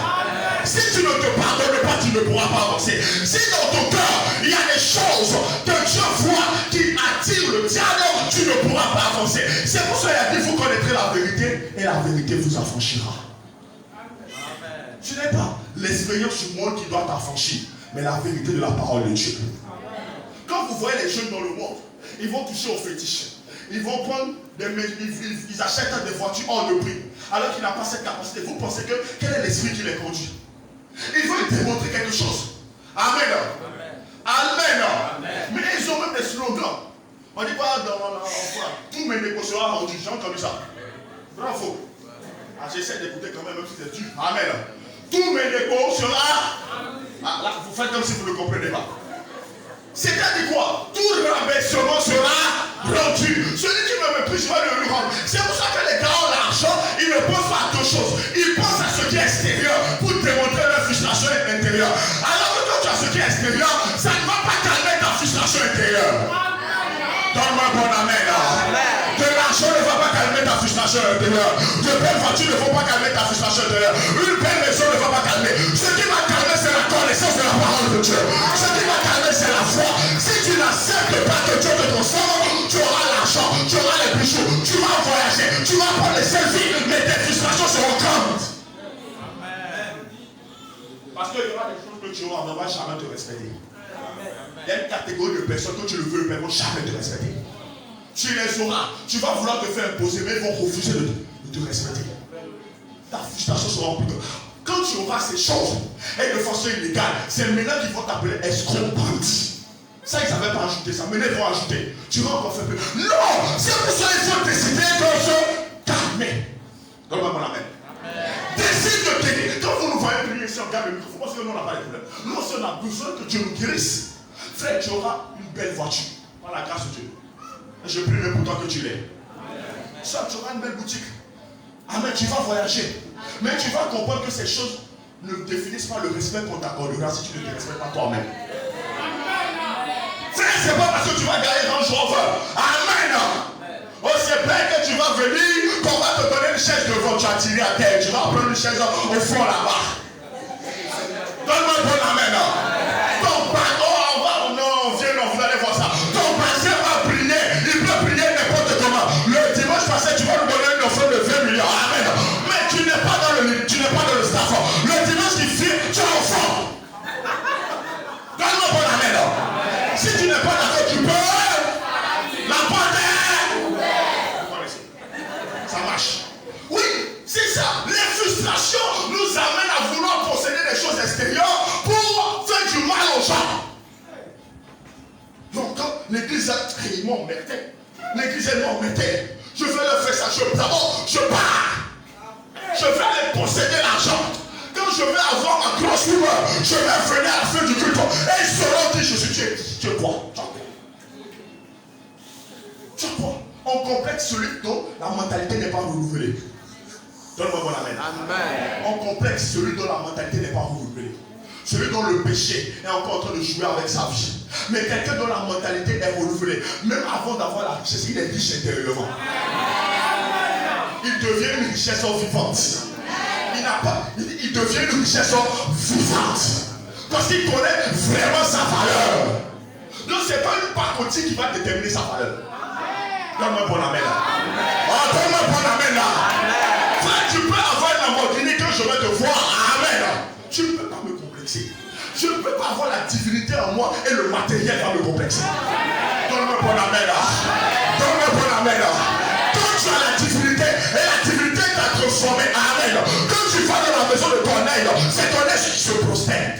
Si tu ne te pardonnes pas, tu ne pourras pas avancer. Si dans ton cœur, il y a des choses que Dieu voit qui attirent le diable, tu ne pourras pas avancer. C'est pour ça qu'il a dit, vous connaîtrez la vérité et la vérité vous affranchira. Ce n'est pas l'expérience du monde qui doit t'affranchir, mais la vérité de la parole de Dieu. Quand vous voyez les jeunes dans le monde, ils vont toucher aux fétiches. Ils vont prendre ils achètent des voitures hors de prix, alors qu'ils n'ont pas cette capacité. Vous pensez que quel est l'esprit qui les conduit? Ils veulent démontrer quelque chose. Amen. Amen. Mais ils ont même des slogans. On dit pas dans tous mes négociations rendus, gens comme ça. Bravo. Ah, j'essaie d'écouter quand même si c'est dur. Amen. Tous mes négociations là, vous faites comme si vous ne comprenez pas. C'est-à-dire quoi? Tout rabaissement sera rendu. Celui qui me méprise, je vais le lui rendre. C'est pour ça que les gars ont l'argent, ils ne pensent pas à deux choses. Ils pensent à ce qui est extérieur pour démontrer leur frustration intérieure. Alors que quand tu as ce qui est extérieur, ça ne va pas calmer ta frustration intérieure. Donne-moi un bon amen là. De l'argent ne va pas calmer ta frustration frustration intérieure. De belles voitures ne vont pas calmer ta frustration intérieure. Une belle maison ne va pas calmer. Ce qui va calmer, c'est la connaissance de la parole de Dieu. Ce qui va calmer, c'est la foi. Si tu n'acceptes pas que Dieu te transforme, tu auras l'argent, tu auras les bijoux, tu vas voyager, tu vas prendre les selfies, mais tes frustrations seront grandes. Parce qu'il y aura des choses que tu auras, ne va jamais te respecter. Il y a une catégorie de personnes que tu le veux, mais ne vont jamais te respecter. Tu les auras, tu vas vouloir te faire imposer, mais ils vont refuser de te respecter. Ta frustration sera en plus grande. Quand tu auras ces choses, et de façon illégale, c'est maintenant qu'ils vont t'appeler escroc bandit. Ça, ils n'avaient pas ajouté ça, mais ils vont ajouter. Tu vas encore faire plus. Non, c'est pour ça qu'il faut décider de se calmer. Donne-moi mon amen. Décide de t'aider. Quand vous nous voyez prier ici, on garde le microphone, parce que nous, on n'a pas de problème. Nous, si on a besoin que Dieu nous guérisse, frère, tu auras une belle voiture, par la grâce de Dieu. Et je prie même pour toi que tu l'aies. Ça, tu auras une belle boutique. Amen, tu vas voyager. Mais tu vas comprendre que ces choses ne définissent pas le respect qu'on t'accordera si tu ne te respectes pas toi-même. Frère, c'est pas parce que tu vas gagner Range Rover. Amen. Aussi bien que tu vas venir, qu'on va te donner une chaise devant, tu vas tirer à terre. Tu vas prendre une chaise au fond là-bas. Donne-moi un bon amen. Ton pardon, non, viens, non, vous allez voir ça. Ton pasteur va prier, il peut prier n'importe comment. Le dimanche passé, tu vas nous donner une offre de 20 millions. Amen. Mais tu n'es pas dans le staff. Le dimanche qui vient, tu es au fond. Donne-moi un bon amen. Si tu n'es pas d'accord, tu peux. La porte est ouverte. Ça marche. Oui, c'est ça. Les frustrations nous amènent à vouloir posséder des choses extérieures pour faire du mal aux gens. Donc, quand l'église a crié, m'emmerdait. L'église est m'emmerdée. Je vais leur faire ça. Je pars. Je vais les posséder l'argent. Quand je vais avoir ma grosse humeur, je vais venir à la fin du culte. Et ils sauront dire, je suis Dieu. Tu es quoi? Tu es quoi? On complète celui dont la mentalité n'est pas renouvelée. Donne-moi mon amen. Amen. On complète celui dont la mentalité n'est pas renouvelée. Celui dont le péché est encore en train de jouer avec sa vie. Mais quelqu'un dont la mentalité est renouvelée, même avant d'avoir la richesse, il est riche intérieurement. Il devient une richesse vivante. Il devient une richesse vivante. Parce qu'il connaît vraiment sa valeur. Donc ce n'est pas une pacotille qui va déterminer sa valeur. Donne-moi un bon amen là. Oh, donne-moi un bon amen là. Frère, tu peux avoir une Lamborghini quand je vais te voir. Amen. Tu ne peux pas me complexer. Je ne peux pas avoir la divinité en moi et le matériel va me complexer. Donne-moi un bon amen là. Donne-moi un bon amen là. Quand tu as la divinité et la divinité t'a transformé. Amen. Quand tu vas dans la maison de Corneille, c'est Corneille qui se prosterne.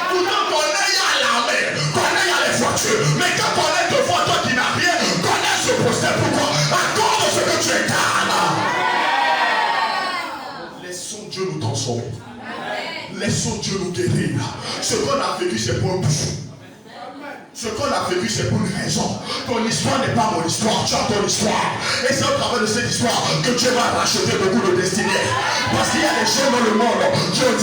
Pourtant Corneille a l'armée, Corneille a les voitures. Mais quand Corneille te voit, toi qui n'as rien, Corneille se prosterne. Pourquoi? À cause de ce que tu incarnes. Laissons Dieu nous transformer. Laissons Dieu nous guérir. Ce qu'on a vécu, c'est pour un but. Ce qu'on a vécu, c'est pour une raison. Ton histoire n'est pas mon histoire, tu as ton histoire. Et c'est au travers de cette histoire que Dieu va racheter beaucoup de destinées. Parce qu'il y a des gens dans le monde qui vont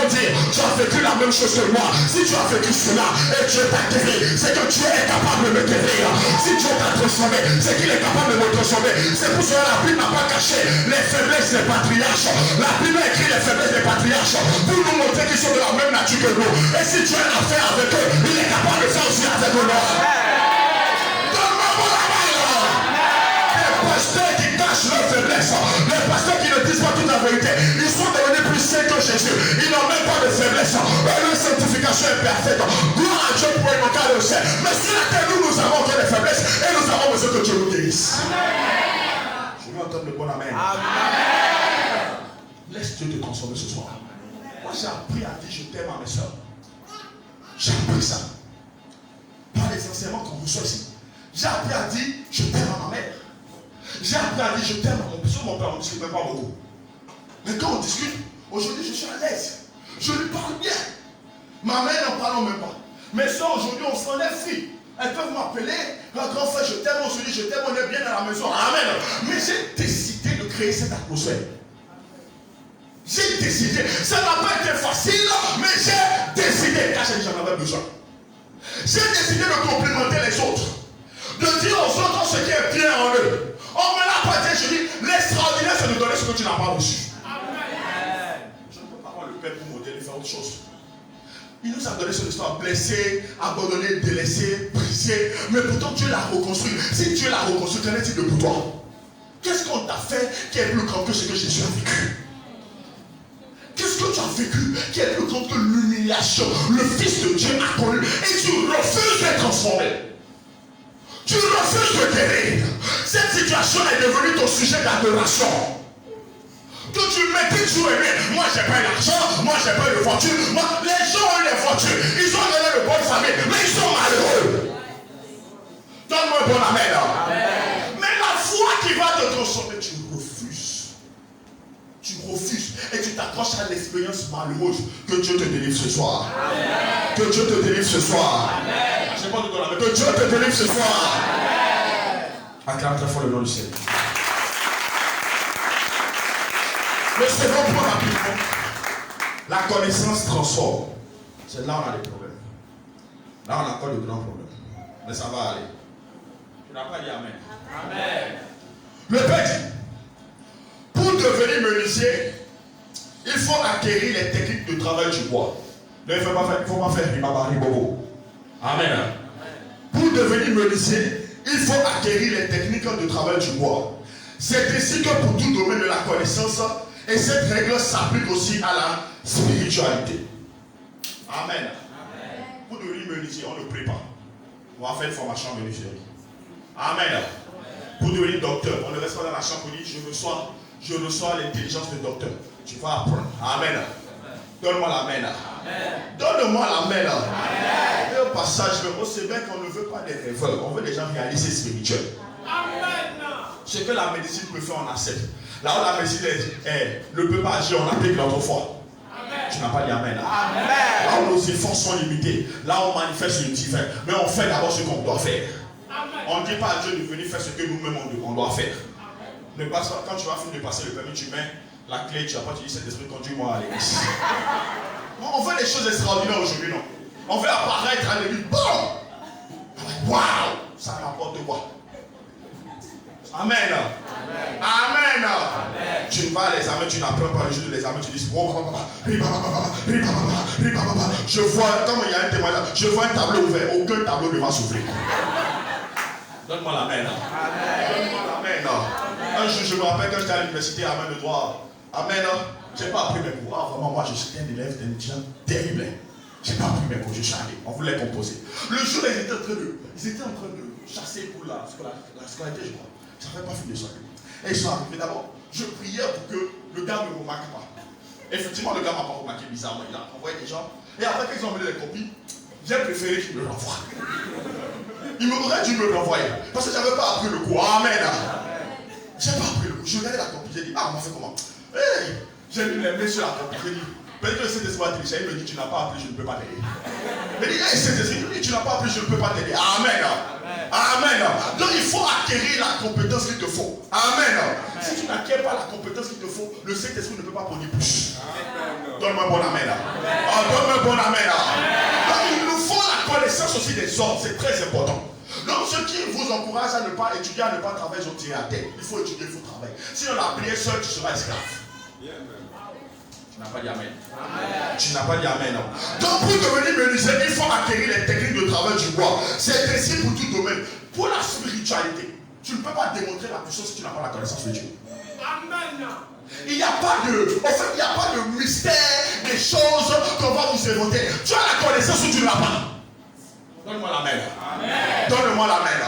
dire, tu as vécu la même chose que moi. Si tu as vécu cela et Dieu t'a guéri, c'est que Dieu est capable de me guérir. Si Dieu t'a transformé, c'est qu'il est capable de me transformer. C'est pour cela que la Bible n'a pas caché les faiblesses des patriarches. La Bible a écrit les faiblesses des patriarches pour nous montrer qu'ils sont de la même nature que nous. Et si Dieu a affaire avec eux, il est capable de faire aussi avec nous. Donne-moi mon amour. Les pasteurs qui cachent leurs faiblesses, les pasteurs qui ne disent pas toute la vérité, ils sont devenus plus saints que Jésus. Ils n'ont même pas de faiblesse. Leur sanctification est parfaite. Gloire à Dieu pour une cas de ciel. Mais sur la terre, nous avons encore des faiblesses et nous avons besoin que Dieu nous guérisse. Je veux entendre le bon amen. Amen. Laisse Dieu te transformer ce soir. Moi, j'ai appris à dire je t'aime à mes soeurs. J'ai appris ça. Par les enseignements qu'on reçoit ici. J'ai appris à dire je t'aime à ma mère. J'ai appris à dire je t'aime à mon père. Sur mon père, on ne discute même pas beaucoup. Mais quand on discute, aujourd'hui je suis à l'aise. Je lui parle bien. Ma mère n'en parle même pas. Mes soeurs aujourd'hui, on s'en est filles. Elles peuvent m'appeler, grand frère, je t'aime, on se dit je t'aime, on est bien à la maison. Amen. Mais j'ai décidé de créer cette atmosphère. J'ai décidé. Ça n'a pas été facile, mais j'ai décidé. Car j'en avais besoin. J'ai décidé de complimenter les autres. De dire aux autres ce qui est bien en eux. On me l'a pas dit, je dis, ce que tu n'as pas reçu. Je ne peux pas avoir le Père pour m'aider à faire autre chose. Il nous a donné son histoire, blessé, abandonné, délaissé, brisé. Mais pourtant Dieu l'a reconstruit. Si Dieu l'a reconstruit, qu'en est-il de pour toi? Qu'est-ce qu'on t'a fait qui est plus grand que ce que Jésus a vécu? Qu'est-ce que tu as vécu qui est plus grand que l'humiliation? Le Fils de Dieu a connu. Et tu refuses d'être transformé. Tu refuses de guérir. Cette situation est devenue ton sujet d'adoration. Que tu mettais jour et nuit. Moi, j'ai pas eu l'argent. Moi, j'ai pas eu de voiture. Moi, les gens ont eu des voitures. Ils ont donné de bonnes familles. Mais ils sont malheureux. Donne-moi un bon amen. Mais la foi qui va te transformer, tu refuses. Tu refuses. Et tu t'accroches à l'expérience malheureuse. Que Dieu te délivre ce soir. Amen. Que Dieu te délivre ce soir. Amen. Je sais pas de quoi, mais que Dieu te délivre ce soir. Acclame très fort le nom du Seigneur. Le second point rapidement. La connaissance transforme. C'est là où on a des problèmes. Là on a encore de grands problèmes. Mais ça va aller. Tu n'as pas dit amen. Amen. Le Père dit, pour devenir menuisier, il faut acquérir les techniques de travail du bois. Il ne faut pas faire ribabari bobo. Amen. Pour devenir menuisier, il faut acquérir les techniques de travail du bois. C'est ainsi que pour tout domaine de la connaissance, et cette règle s'applique aussi à la spiritualité. Amen. Amen. Pour devenir menuisier, on ne prie pas. On va faire une formation en menuiserie. Amen. Amen. Pour devenir docteur, on ne reste pas dans la chambre pour dire je reçois l'intelligence de docteur. Tu vas apprendre. Amen. Donne-moi l'amen. Donne-moi l'amen. Et au passage, on sait bien qu'on ne veut pas des rêveurs. On veut des gens réalisés spirituels. Amen. Ce que la médecine peut faire, on accepte. Là où la médecine ne peut pas agir, on applique notre foi. Amen. Tu n'as pas dit amen. Amen. Là où nos efforts sont limités, là où on manifeste le divin, mais on fait d'abord ce qu'on doit faire. Amen. On ne dit pas à Dieu de venir faire ce que nous-mêmes on doit faire. Ne passe pas, quand tu vas finir de passer le permis, tu mets la clé, tu n'as pas dit cet esprit, conduis-moi à l'église. On veut des choses extraordinaires aujourd'hui, non? On veut apparaître à l'église, bon! Waouh! Ça rapporte quoi? Amen. Amen. Amen. Amen. Tu vas à l'examen, tu n'apprends pas le jour de l'examen, tu dis je vois, comme il y a un témoignage, je vois un tableau ouvert, aucun tableau ne va s'ouvrir. Donne-moi l'amen. Donne-moi l'amen. Un jour, je me rappelle quand j'étais à l'université à main de droit. Amen. Je n'ai pas appris mes cours. Vraiment, moi, je suis un élève d'un étudiant terrible. Je n'ai pas appris mes cours, je suis allé. On voulait composer. Le jour, ils étaient en train de chasser pour la scolarité, je crois. Je n'avais pas fini de ça. Et ils sont arrivés d'abord. Je priais pour que le gars ne me remarque pas. Effectivement, le gars ne m'a pas remarqué bizarrement. Il a envoyé des gens. Et après qu'ils ont amené les copies, j'ai préféré qu'il me l'envoie. Il m'aurait dû me l'envoyer. Parce que je n'avais pas appris le cours. Amen. Je n'ai pas appris le cours. Je regardais la copie. J'ai dit, on m'a fait comment? Hey, j'ai mis les mains sur la copie. J'ai dit, peut-être que cet esprit va tricher. Il me dit, tu n'as pas appris, je ne peux pas t'aider. Il me dit, hey, cet esprit, tu n'as pas appris, je ne peux pas t'aider. Amen. Amen. Donc il faut acquérir la compétence qu'il te faut. Amen. Si tu n'acquiers pas la compétence qu'il te faut, le Saint-Esprit ne peut pas produire plus. Donne-moi un bon amen. Donne-moi un bon amen. Donc il nous faut la connaissance aussi des ordres. C'est très important. Donc ceux qui vous encouragent à ne pas étudier, à ne pas travailler, ils ont tiré à terre. Il faut étudier, il faut travailler. Sinon la prière seule, tu seras esclave. Tu n'as pas dit amen. Tu n'as pas dit amen. Donc pour devenir menuisier, il faut acquérir les techniques de travail du bois. C'est ainsi pour tout domaine. Pour la spiritualité, tu ne peux pas démontrer la puissance si tu n'as pas la connaissance de Dieu. Amen. Il n'y a pas de mystère, des choses qu'on va vous inventer. Tu as la connaissance ou tu ne l'as pas. Donne-moi l'amen. Donne-moi l'amen.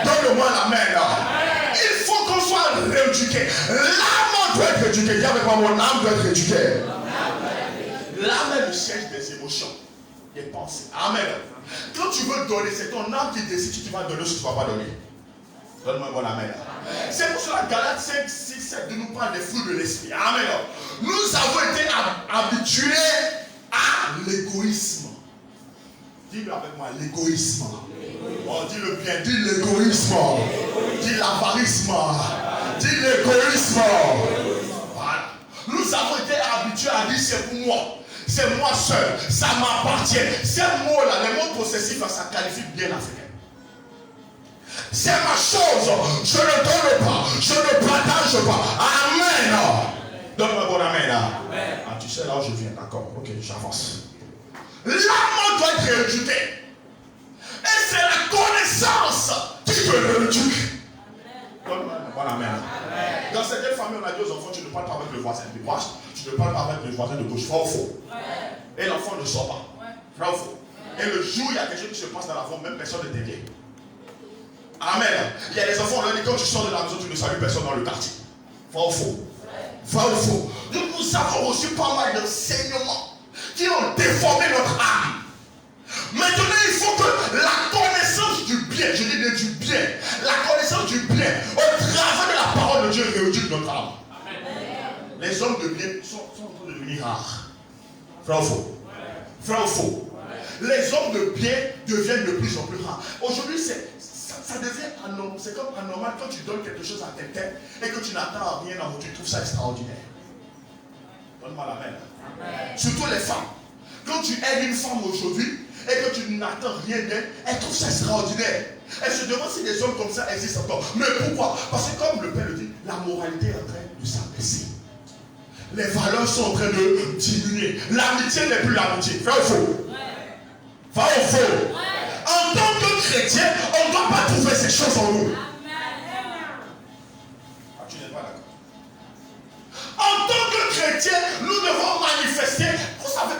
Donne-moi l'amen. Il faut qu'on soit rééduqué. L'âme doit être éduquée. Dis avec moi, mon âme doit être éduquée. L'âme est le siège des émotions, des pensées. Amen. Quand tu veux donner, c'est ton âme qui décide si tu vas donner ou si tu ne vas pas donner. Donne-moi un bon amen. C'est pour cela que Galates 5, 6, 7 de nous parler des fruits de l'esprit. Amen. Nous avons été habitués à l'égoïsme. Dis-le avec moi, l'égoïsme. Oh, dis-le bien, dis l'égoïsme. Dis l'avarisme. Dis l'égoïsme. Voilà. Nous avons été habitués à dire c'est pour moi. C'est moi seul. Ça m'appartient. Ces mots-là, les mots possessifs, ça qualifie bien l'Africain. C'est ma chose. Je ne donne pas. Je ne partage pas. Amen. Donne-moi bon amen. Ah, tu sais là où je viens. D'accord. Ok, j'avance. L'âme doit être éduquée. Et c'est la connaissance qui te l'éduque. Donne-moi bon amen. Dans certaines familles, on a dit aux enfants, tu ne parles pas avec le voisin de droite, tu ne parles pas avec le voisin de gauche. Vrai ou faux? Et l'enfant ne sort pas. Vrai ou faux? Et le jour où il y a quelque chose qui se passe dans la famille, même personne ne t'inquiète. Amen. Il y a des enfants, on leur dit, quand tu sors de la maison, tu ne salues personne dans le quartier. Vrai ou faux? Vrai ou faux? Nous avons reçu pas mal d'enseignements qui ont déformé notre âme. Maintenant, il faut que la connaissance du bien, je dis bien du bien, la connaissance du bien, au travers de la parole de Dieu, rééduque notre âme. Les hommes de bien sont en train de devenir rares. Vrai ou faux? Vrai ou faux? Les hommes de bien deviennent de plus en plus rares. Aujourd'hui, ça devient anormal. C'est comme anormal quand tu donnes quelque chose à quelqu'un et que tu n'attends rien en retour, tu trouves ça extraordinaire. Donne-moi la main. Surtout les femmes. Quand tu aides une femme aujourd'hui et que tu n'attends rien d'elle, elle trouve ça extraordinaire. Elle se demande si des hommes comme ça existent encore. Mais pourquoi? Parce que comme le Père le dit, la moralité est en train de s'abaisser. Les valeurs sont en train de diminuer. L'amitié n'est plus l'amitié. Vrai ou faux? Vrai ou faux? En tant que chrétien, on ne doit pas trouver ces choses en nous. Ah, tu n'es pas d'accord. En tant que chrétien, nous devons manifester. Vous savez,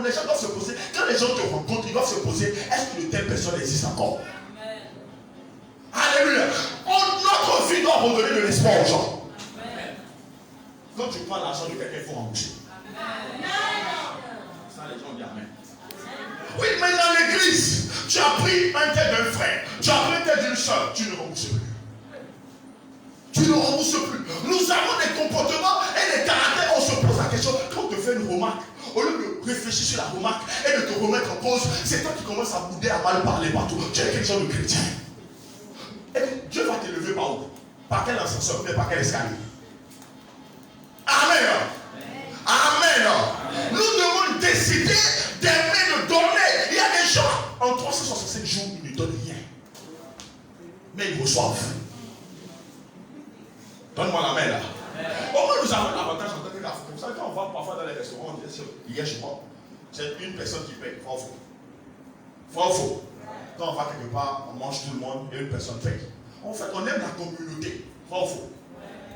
les gens doivent se poser. Quand les gens te rencontrent, ils doivent se poser, est-ce que de telles personnes existent encore? Alléluia. Notre vie doit redonner de l'espoir aux gens. Quand tu prends l'argent de quelqu'un, il faut rembourser. Ça, les gens disent amen. Oui, mais dans l'église, tu as pris un tel d'un frère, tu as pris un tel d'une soeur, tu ne rembourses plus. Tu ne rembourses plus. Nous avons des comportements et des caractères. On se pose la question. Quand on te fait une remarque, au lieu de réfléchir sur la remarque et de te remettre en cause, c'est toi qui commences à bouder, à mal parler partout. Tu es quelqu'un de chrétien. Et puis, Dieu va t'élever par où? Par quel ascenseur, mais par quel escalier? Amen. Amen. Nous devons décider d'aimer, de donner. Il y a des gens, en 365 jours, ils ne donnent rien. Mais ils reçoivent. Donne-moi la main là. Au moins nous avons l'avantage en tant que garçon. Vous savez, quand on va parfois dans les restaurants, on dit hier je crois, c'est une personne qui paye. Faux ou faux? Faux ou faux? Quand on va quelque part, on mange tout le monde et une personne paye. En fait, on aime la communauté. Faux ou faux?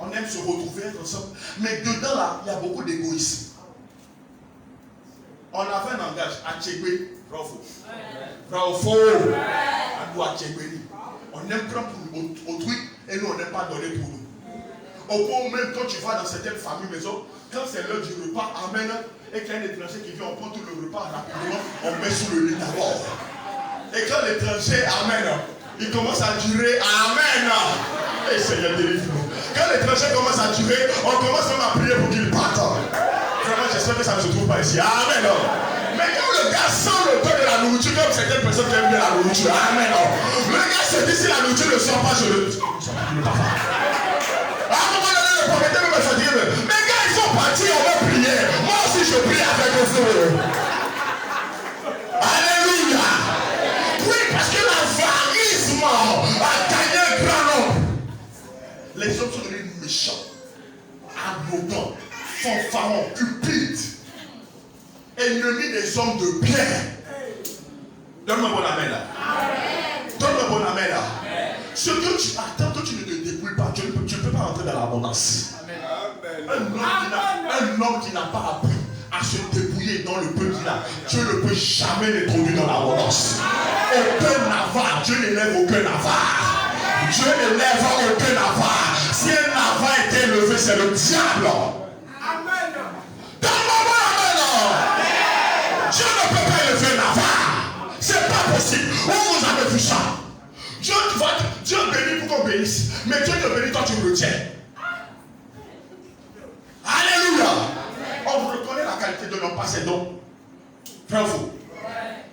On aime se retrouver ensemble. Mais dedans là, il y a beaucoup d'égoïsme. On avait un langage à Tchégbé. Faux ou faux? Vrai ou faux? À nous à Tchégbé. On aime prendre pour autrui et nous on n'aime pas donner pour nous. Au point où même quand tu vas dans certaines familles maison, quand c'est l'heure du repas, amen, et qu'il y a un étranger qui vient, on prend tout le repas rapidement, on met sous le lit d'abord. Et quand l'étranger, amen, il commence à durer, amen. Et Seigneur délivre-nous. Quand l'étranger commence à durer, on commence même à prier pour qu'il parte. Vraiment, j'espère que ça ne se trouve pas ici. Amen. Mais quand le gars sent le goût de la nourriture, comme certaines personnes qui aiment bien la nourriture, amen. Le gars se dit si la nourriture ne sort pas, je ne pas faire. À un moment donné, le prophète me fatigué. Mais gars, ils sont partis, on va prier. Moi aussi, je prie avec vous. Alléluia. Oui, parce que l'avarisme a gagné un grand nombre. Les hommes sont devenus méchants, arrogants, fanfarons, cupides, ennemis des hommes de bien. Donne-moi bon amen là. Donne-moi bon amen là. Ce que tu attends, que tu ne te débrouilles pas, tu ne peux pas entrer dans l'abondance. Un homme qui n'a pas appris à se débrouiller dans le peu qu'il a, Dieu ne peut jamais l'introduire dans l'abondance. Aucun avare, Dieu n'élève aucun avare. Dieu n'élève aucun avare. Si un avare est élevé, c'est le diable. Amen. Donne-moi amen. Dieu ne peut pas élever un avare. C'est pas possible. Où vous avez vu ça? Dieu bénit pour qu'on bénisse. Mais Dieu te bénit quand tu retiens. Alléluia. On reconnaît la qualité de l'homme, pas ses dons. Frère vous.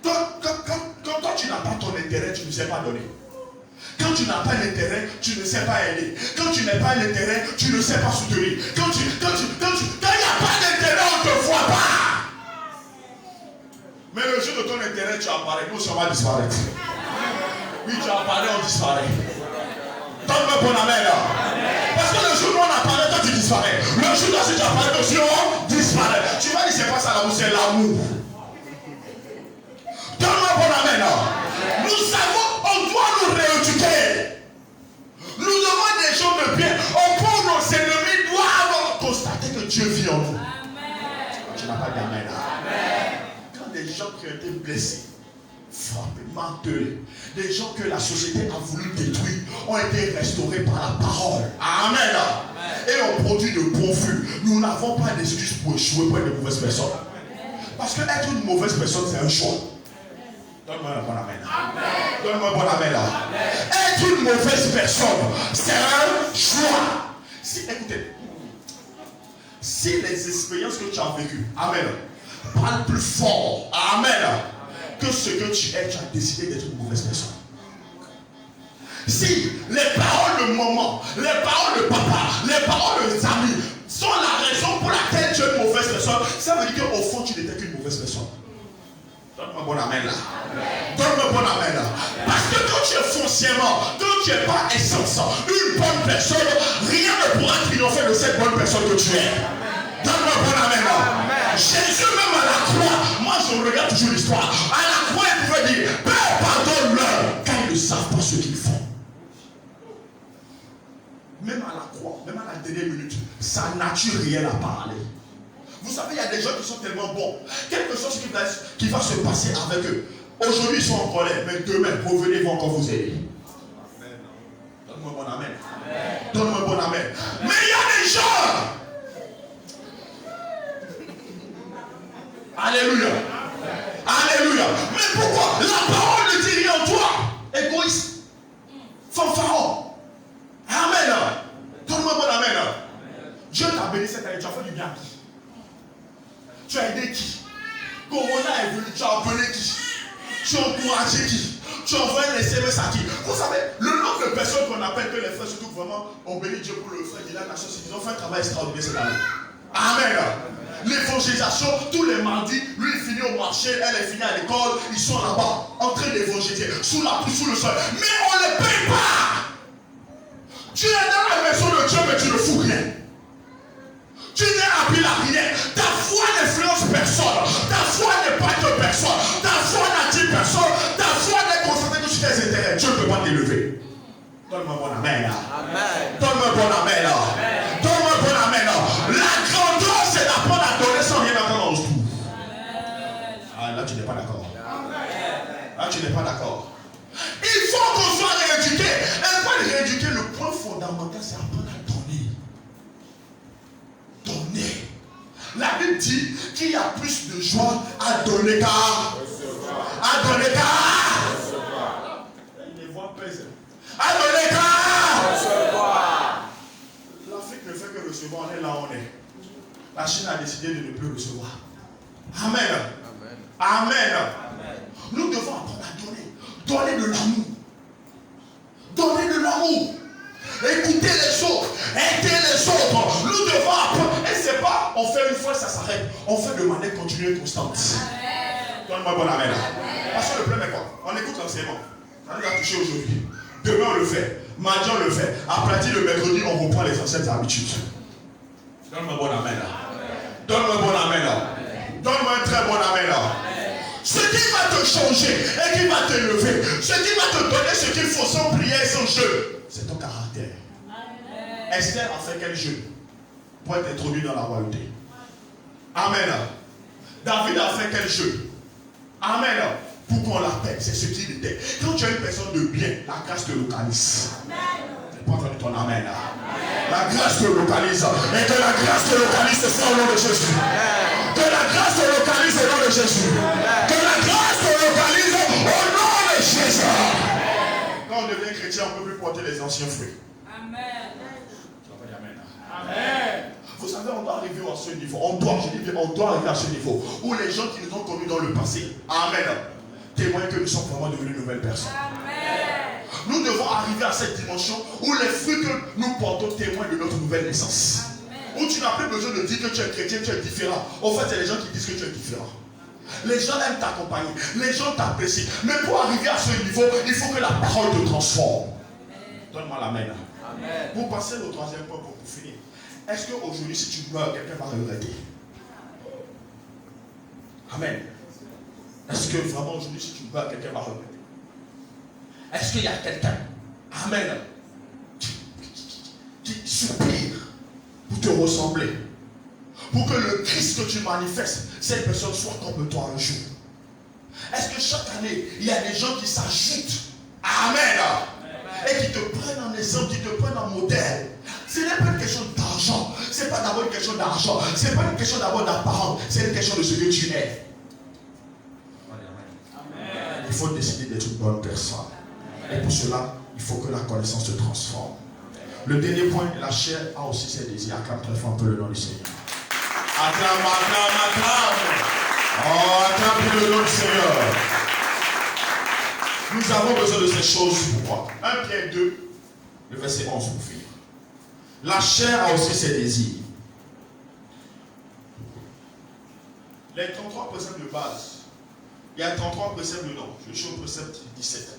Quand toi tu n'as pas ton intérêt, tu ne sais pas donner. Quand tu n'as pas l'intérêt, tu ne sais pas aider. Quand tu n'as pas l'intérêt, tu ne sais pas soutenir. Quand il n'y a pas d'intérêt, on ne te voit pas. Mais le jour de ton intérêt, tu apparais, nous, ça va disparaître. Oui, tu as parlé, on disparaît. Donne-moi un bon amen là. Parce que le jour où on a parlé, toi tu disparais. Le jour où tu as parlé aussi, on disparaît. Tu vas dire, c'est pas ça l'amour, c'est l'amour. Donne-moi un bon amen là. Nous savons, on doit nous rééduquer. Nous devons des gens de bien. Au point où nos ennemis doivent constater que Dieu vit en nous. Amen. Tu n'as pas d'amen là. Amen. Quand des gens qui ont été blessés, frappés, martelés, des gens que la société a voulu détruire, ont été restaurés par la parole. Amen. Amen. Et ont produit de bons fruits. Nous n'avons pas d'excuses pour échouer pour être de mauvaises personnes. Parce que être une mauvaise personne, c'est un choix. Donne-moi un bon amen. Donne-moi un bon amen là. Être une mauvaise personne, c'est un choix. Si, écoutez, si les expériences que tu as vécues, amen, parlent plus fort, amen, que ce que tu es, tu as décidé d'être une mauvaise personne. Si les paroles de maman, les paroles de papa, les paroles des amis sont la raison pour laquelle tu es une mauvaise personne, ça veut dire qu'au fond, tu n'étais qu'une mauvaise personne. Donne-moi un bon amen là. Donne-moi un bon amen là. Parce que quand tu es foncièrement, quand tu n'es pas essence, une bonne personne, rien ne pourra triompher de cette bonne personne que tu es. Donne-moi un bon amen là. Jésus même à la croix, moi je regarde toujours l'histoire. À la croix, il pouvait dire, Père, pardonne-leur, car ils ne savent pas ce qu'ils font. Même à la croix, même à la dernière minute, sa nature réelle a parlé. Vous savez, il y a des gens qui sont tellement bons. Quelque chose qui va se passer avec eux. Aujourd'hui, ils sont en colère, mais demain, revenez, ils vont encore vous aider. Donne-moi un bon amen. Donne-moi un bon amen. Mais il y a des gens. Alléluia. Alléluia. Mais pourquoi? La parole ne dit rien en toi. Égoïste. Fanfaron. Amen. Donne-moi un bon amen. Dieu t'a béni cette année. Tu as fait du bien à qui? Tu as aidé qui? Corona est venu, tu as appelé qui? Tu as encouragé qui? Tu as envoyé les SMS à qui? Vous savez, le nombre de personnes qu'on appelle que les frères, surtout vraiment, ont béni Dieu pour le frère Dylan, ils ont fait un travail extraordinaire cette année. Amen. L'évangélisation, tous les mardis, lui il finit au marché, elle est finie à l'école, ils sont là-bas, en train d'évangéliser, sous la pluie, sous le sol. Mais on ne les paye pas. Tu es dans la maison de Dieu, mais tu ne fous rien. Tu n'es appelé à rien. Ta foi n'influence personne. Ta foi n'épate personne. Ta foi n'attire personne. Ta foi n'est concentrée que sur tes intérêts. Dieu ne peut pas t'élever. Donne-moi un bon amen là. Donne-moi un bon amen là. Donne-moi un bon amen là. La grandeur, c'est d'apprendre à donner sans rien attendre en retour. Ah, là, tu n'es pas d'accord. Là, tu n'es pas d'accord. Il faut qu'on soit rééduqué. Et pour être rééduqué, le point fondamental, c'est apprendre à donner. Donner. La Bible dit qu'il y a plus de joie à donner qu'à recevoir. À donner qu'à recevoir. Les voix pèsent. À donner qu'à recevoir. L'Afrique ne fait que recevoir, on est là où on est. La Chine a décidé de ne plus recevoir. Amen. Amen. Amen. Nous devons apprendre à donner. Donner de l'amour. Donner de l'amour. Écoutez les autres. Aider les autres. Nous devons apprendre. Et c'est pas on fait une fois, ça s'arrête. On fait de manière continue et constante. Donne-moi bon amen. Parce que le problème est quoi? On écoute l'enseignement. Ça nous a touché aujourd'hui. Demain on le fait. Mardi on le fait. Après le mercredi, on reprend les anciennes habitudes. Donne-moi bon amen. Donne-moi bon amen. Donne-moi un très bon amen. Ce qui va te changer et qui va t'élever, ce qui va te donner ce qu'il faut sans prière et sans jeu, c'est ton caractère. Amen. Esther a fait quel jeu pour être introduit dans la royauté? Amen. David a fait quel jeu? Amen. Pour qu'on l'appelle, c'est ce qu'il était. Quand tu es une personne de bien, la grâce te localise. Tu n'as pas entendu ton amen. La grâce te localise. Et que la grâce te localise, c'est ça au nom de Jésus. Que la grâce te localise au nom de Jésus. Que la grâce te localise au nom de Jésus. Quand on devient chrétien, on ne peut plus porter les anciens fruits. Amen. Tu vas pas dire amen. Amen. Vous savez, on doit arriver à ce niveau. On doit arriver à ce niveau où les gens qui nous ont connus dans le passé, amen, témoignent que nous sommes vraiment devenus de nouvelles personnes. Amen. Nous devons arriver à cette dimension où les fruits que nous portons témoignent de notre nouvelle naissance. Où tu n'as plus besoin de dire que tu es chrétien, tu es différent. En fait, c'est les gens qui disent que tu es différent. Les gens aiment t'accompagner. Les gens t'apprécient. Mais pour arriver à ce niveau, il faut que la parole te transforme. Donne-moi l'amen. Amen. Pour passer au troisième point pour finir. Est-ce qu'aujourd'hui, si tu meurs, quelqu'un va regretter? Amen. Est-ce que vraiment aujourd'hui, si tu meurs, quelqu'un va regretter? Est-ce qu'il y a quelqu'un, amen, qui soupire pour te ressembler? Pour que le Christ que tu manifestes, cette personne soit comme toi un jour. Est-ce que chaque année, il y a des gens qui s'ajoutent, amen, et qui te prennent en exemple, qui te prennent en modèle? Ce n'est pas une question d'argent. Ce n'est pas d'abord une question d'argent. Ce n'est pas une question d'abord d'apparence. C'est une question de ce que tu es. Amen. Il faut décider d'être une bonne personne. Et pour cela, il faut que la connaissance se transforme. Le dernier point, la chair a aussi ses désirs. Acclame très fort un peu le nom du Seigneur. Acclame, acclame, acclame. Oh, acclame le nom du Seigneur. Nous avons besoin de ces choses. Pourquoi? 1 Pierre 2, le verset 11 pour finir. La chair a aussi ses désirs. Les 33 préceptes de base. Il y a 33 préceptes dedans. Je suis au précepte 17.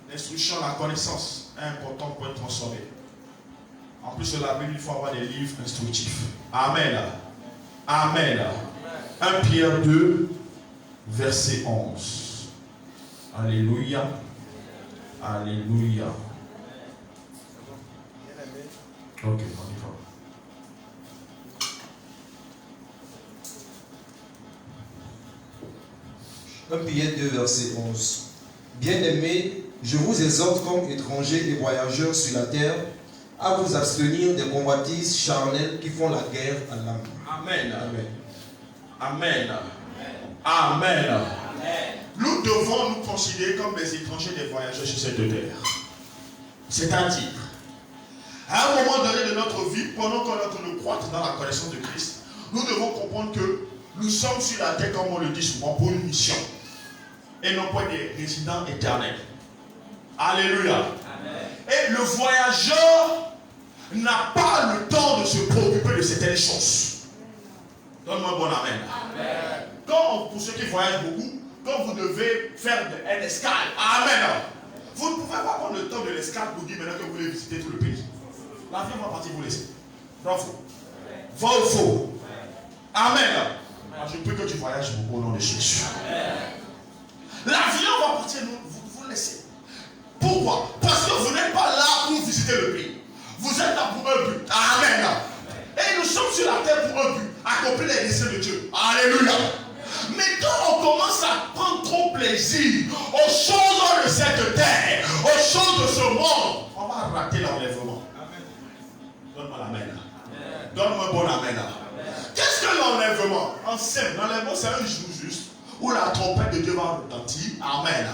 L'instruction, la connaissance est importante pour être transformé. En plus de la Bible, il faut avoir des livres instructifs. Amen. Amen. 1 Pierre 2, verset 11. Alléluia. Alléluia. Ok, on y va. 1 Pierre 2, verset 11. Bien-aimés, je vous exhorte comme étrangers et voyageurs sur la terre à vous abstenir des convoitises charnelles qui font la guerre à l'âme. Amen. Amen. Amen. Amen. Amen. Nous devons nous considérer comme des étrangers, des voyageurs sur cette terre. C'est-à-dire, à un moment donné de notre vie, pendant qu'on est en train de croître dans la connaissance de Christ, nous devons comprendre que nous sommes sur la terre, comme on le dit souvent, pour une mission. Et non pas des résidents éternels. Alléluia. Amen. Et le voyageur n'a pas le temps de se préoccuper de certaines choses. Donne-moi un bon amen. Amen. Pour ceux qui voyagent beaucoup, quand vous devez faire une escale, amen. Vous ne pouvez pas prendre le temps de l'escale pour dire maintenant que vous voulez visiter tout le pays. L'avion va partir vous laisser. Bravo. Vrai ou faux? Amen. Je prie que tu voyages au nom de Jésus. L'avion va partir, vous laissez. Pourquoi? Parce que vous n'êtes pas là pour visiter le pays. Vous êtes là pour un but. Amen. Et nous sommes sur la terre pour un but. Accomplir les desseins de Dieu. Alléluia. Mais quand on commence à prendre trop plaisir aux choses de cette terre, aux choses de ce monde, on va rater l'enlèvement. Donne-moi l'amen. Donne-moi un bon amen. Qu'est-ce que l'enlèvement? En simple, l'enlèvement c'est un jour juste où la trompette de Dieu va retentir. Amen.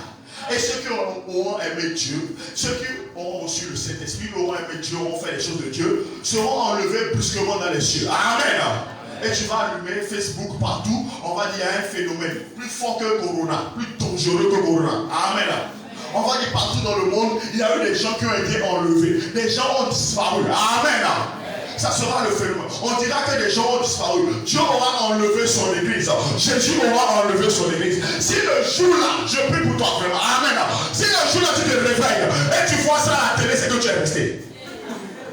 Et ceux qui auront aimé Dieu, ceux qui auront reçu le Saint-Esprit, auront aimé Dieu, auront fait les choses de Dieu, seront enlevés brusquement dans les cieux. Amen. Et tu vas allumer Facebook partout, on va dire il y a un phénomène plus fort que Corona, plus dangereux que Corona. Amen. On va dire partout dans le monde, il y a eu des gens qui ont été enlevés. Des gens ont disparu. Amen. Ça sera le phénomène. On dira que des gens ont disparu. Dieu aura enlevé son église. Jésus aura enlevé son église. Si le jour-là, je prie pour toi vraiment. Amen. Si le jour-là tu te réveilles et tu vois ça à la télé, c'est que tu es resté.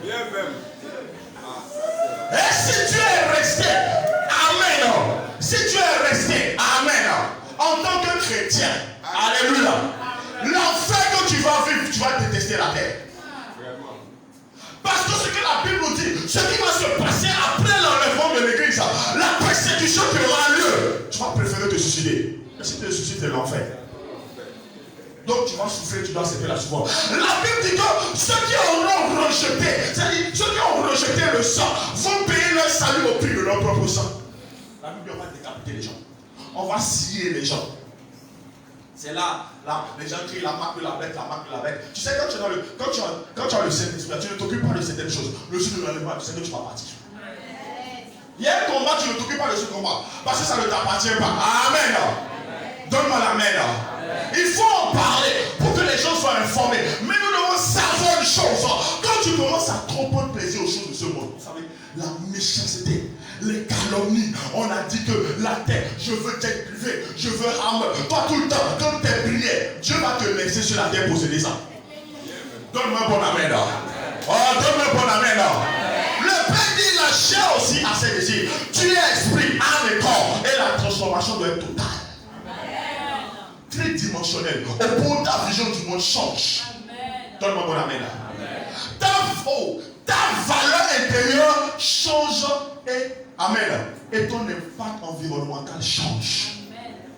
Bien même. Et si tu es resté, amen. Si tu es resté, amen. En tant que chrétien, alléluia. L'enfer que tu vas vivre, tu vas détester la terre. Parce que ce que la Bible nous dit, ce qui va se passer après l'enlèvement de l'église, la persécution qui aura lieu, tu vas préférer te suicider. Et si tu te suicides, c'est l'enfer. Donc tu vas souffrir, tu dois accepter la souffrance. La Bible dit que ceux qui auront rejeté, c'est-à-dire ceux qui ont rejeté le sang, vont payer leur salut au prix de leur propre sang. La Bible va décapiter les gens. On va scier les gens. C'est là, les gens crient la marque de la bête, la marque de la bête. Tu sais, quand tu as le Saint-Esprit, tu ne t'occupes pas de certaines choses. Le jour de l'enlèvement, tu sais que tu vas partir. Il y a un combat, tu ne t'occupes pas de ce combat. Parce que ça ne t'appartient pas. Amen. Donne-moi l'amen. Il faut en parler pour que les gens soient informés. Mais nous devons savoir une chose. Quand tu commences à trop prendre plaisir aux choses de ce monde, vous savez, la méchanceté, les calomnies. On a dit que la terre, je veux t'être privé, je veux âme. Toi tout le temps, comme tes prières, Dieu va te laisser sur la terre posséder ça. Donne-moi un bon amen. Oh, donne-moi un bon amen. Le Père dit la chair aussi a ses désirs. Tu es esprit, âme et corps. Et la transformation doit être totale. Tridimensionnelle. Au point ta vision du monde change. Donne-moi un bon amen. Ta valeur intérieure change et amen. Et ton impact environnemental change.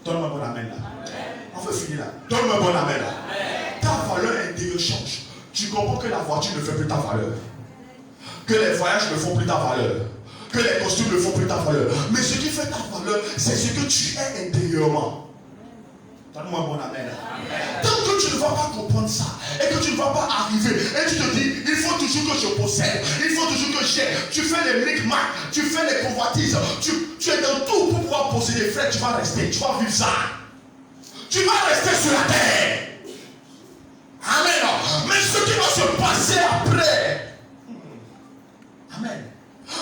Donne-moi un bon amen là. On veut finir là. Donne-moi un bon amen là. Ta valeur intérieure change. Tu comprends que la voiture ne fait plus ta valeur. Que les voyages ne font plus ta valeur. Que les costumes ne font plus ta valeur. Mais ce qui fait ta valeur, c'est ce que tu es intérieurement. Donne-moi un bon amen. Tant que tu ne vas pas comprendre ça, et que tu ne vas pas arriver, et tu te dis, il faut toujours que je possède, il faut toujours que j'ai, tu fais les micmacs, tu fais les convoitises, tu es dans tout pour pouvoir posséder, frère, tu vas rester, tu vas vivre ça. Tu vas rester sur la terre. Amen. Mais ce qui va se passer après, amen.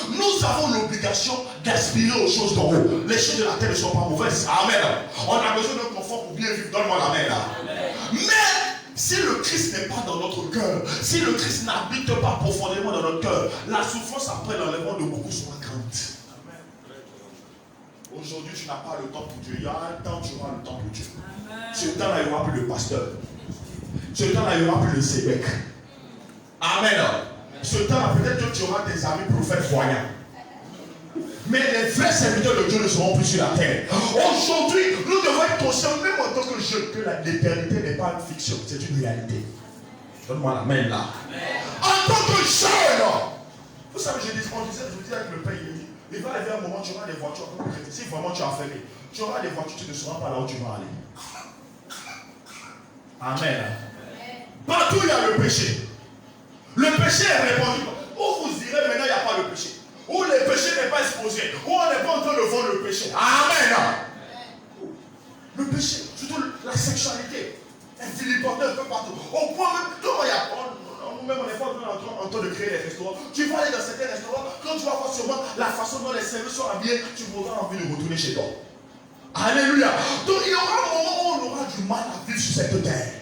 Nous avons l'obligation d'aspirer aux choses d'en haut. Les choses de la terre ne sont pas mauvaises. Amen. On a besoin d'un confort pour bien vivre. Donne-moi l'amen. Mais si le Christ n'est pas dans notre cœur, si le Christ n'habite pas profondément dans notre cœur, la souffrance après l'enlèvement de beaucoup sera grande. Aujourd'hui, tu n'as pas le temps pour Dieu. Il y a un temps, tu auras le temps pour Dieu. Ce temps-là, il n'y aura plus le pasteur. Ce temps-là, il n'y aura plus le Sébec. Amen. Ce temps-là, peut-être que tu auras des amis prophètes voyants. Mais les vrais serviteurs de Dieu ne seront plus sur la terre. Aujourd'hui, nous devons être conscients, même en tant que jeunes, que l'éternité n'est pas une fiction, c'est une réalité. Donne-moi la main là. En tant que jeune, vous savez, je vous dis avec le Père, il va arriver un moment où tu auras des voitures. Si vraiment tu as fermé, tu auras des voitures, tu ne seras pas là où tu vas aller. Amen. Partout il y a le péché. Le péché est répandu. Où vous irez maintenant, il n'y a pas de péché. Où le péché n'est pas exposé. Où on n'est pas en train de vendre le péché. Amen. Le péché, surtout la sexualité, est vilipendée un peu partout. Au point même, comment il y a. Nous-mêmes, on n'est pas en train de créer des restaurants. Tu vas aller dans certains restaurants, quand tu vas voir sûrement la façon dont les services sont habillés, tu auras envie de retourner chez toi. Alléluia. Donc il y aura un moment où on aura du mal à vivre sur cette terre.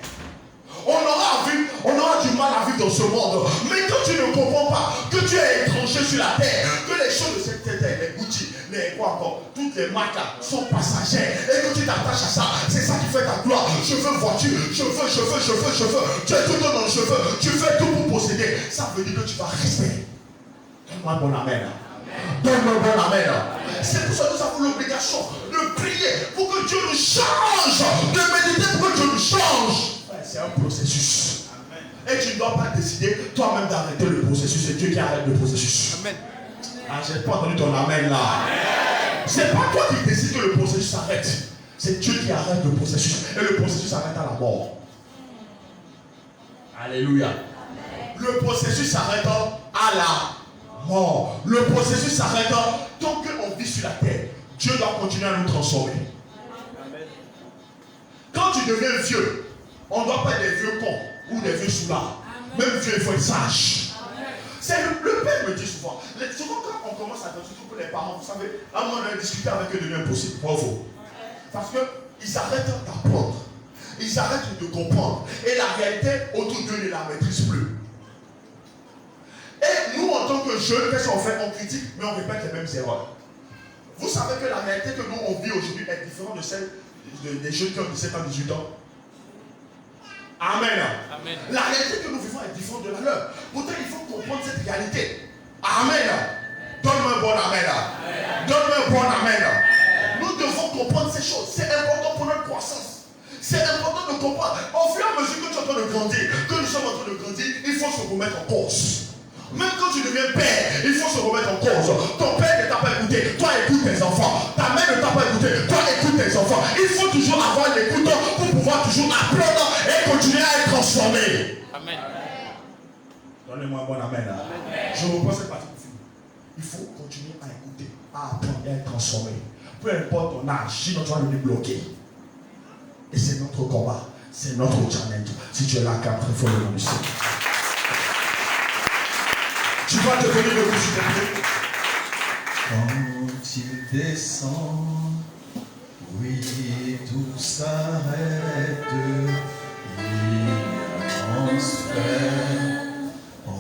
On aura du mal à vivre dans ce monde. Mais quand tu ne comprends pas que tu es étranger sur la terre, que les choses de cette terre, les Gucci, les quoi encore, toutes les marques là sont passagères, et que tu t'attaches à ça, c'est ça qui fait ta gloire. Je veux voiture, je veux. Tu es tout le temps dans le cheveu, tu fais tout pour posséder. Ça veut dire que tu vas rester. Donne-moi un bon amen. Donne-moi un bon amen. C'est pour ça que nous avons l'obligation de prier pour que Dieu nous change, de méditer pour que Dieu nous change. C'est un processus. Amen. Et tu ne dois pas décider toi-même d'arrêter le processus. C'est Dieu qui arrête le processus. Amen. Ah, je n'ai pas entendu ton amen là. C'est pas toi qui décides que le processus s'arrête. C'est Dieu qui arrête le processus. Et le processus s'arrête à la mort. Alléluia. Amen. Le processus s'arrête à la mort. Le processus s'arrête tant qu'on vit sur la terre. Dieu doit continuer à nous transformer. Amen. Quand tu deviens vieux, on ne doit pas être des vieux cons ou des vieux soulards. Même vieux, il faut être sage. C'est le Père me dit souvent. Souvent quand on commence à surtout pour les parents, vous savez, à un moment donné, discuter avec eux devient impossible. Bravo. Parce qu'ils arrêtent d'apprendre. Ils arrêtent de comprendre. Et la réalité autour d'eux ne la maîtrise plus. Et nous, en tant que jeunes, qu'est-ce qu'on fait? On critique, mais on répète les mêmes erreurs. Vous savez que la réalité que nous, on vit aujourd'hui est différente de celle des jeunes qui ont 17 ans, 18 ans. Amen. Amen. La réalité que nous vivons est différente de la leur. Pourtant, il faut comprendre cette réalité. Amen. Donne-moi un bon amen. Donne-moi un bon amen. Nous devons comprendre ces choses. C'est important pour notre croissance. C'est important de comprendre. Au fur et à mesure que tu es en train de grandir, que nous sommes en train de grandir, il faut se remettre en cause. Même quand tu deviens père, il faut se remettre en cause. Ton père ne t'a pas écouté, toi écoute tes enfants. Ta mère ne t'a pas écouté, toi écoute tes enfants. Il faut toujours avoir l'écoute pour pouvoir toujours apprendre et continuer à être transformé. Amen. Donnez-moi un bon amen. Amen. Je reprends cette partie pour finir. Il faut continuer à écouter, à apprendre et à être transformé. Peu importe ton âge, sinon tu vas le débloquer. Et c'est notre combat, c'est notre challenge. Si tu es là, car très fort le nom du Seigneur. Tu vas devenir le plus supérieur. descend, oui, tout s'arrête, il y a un transfert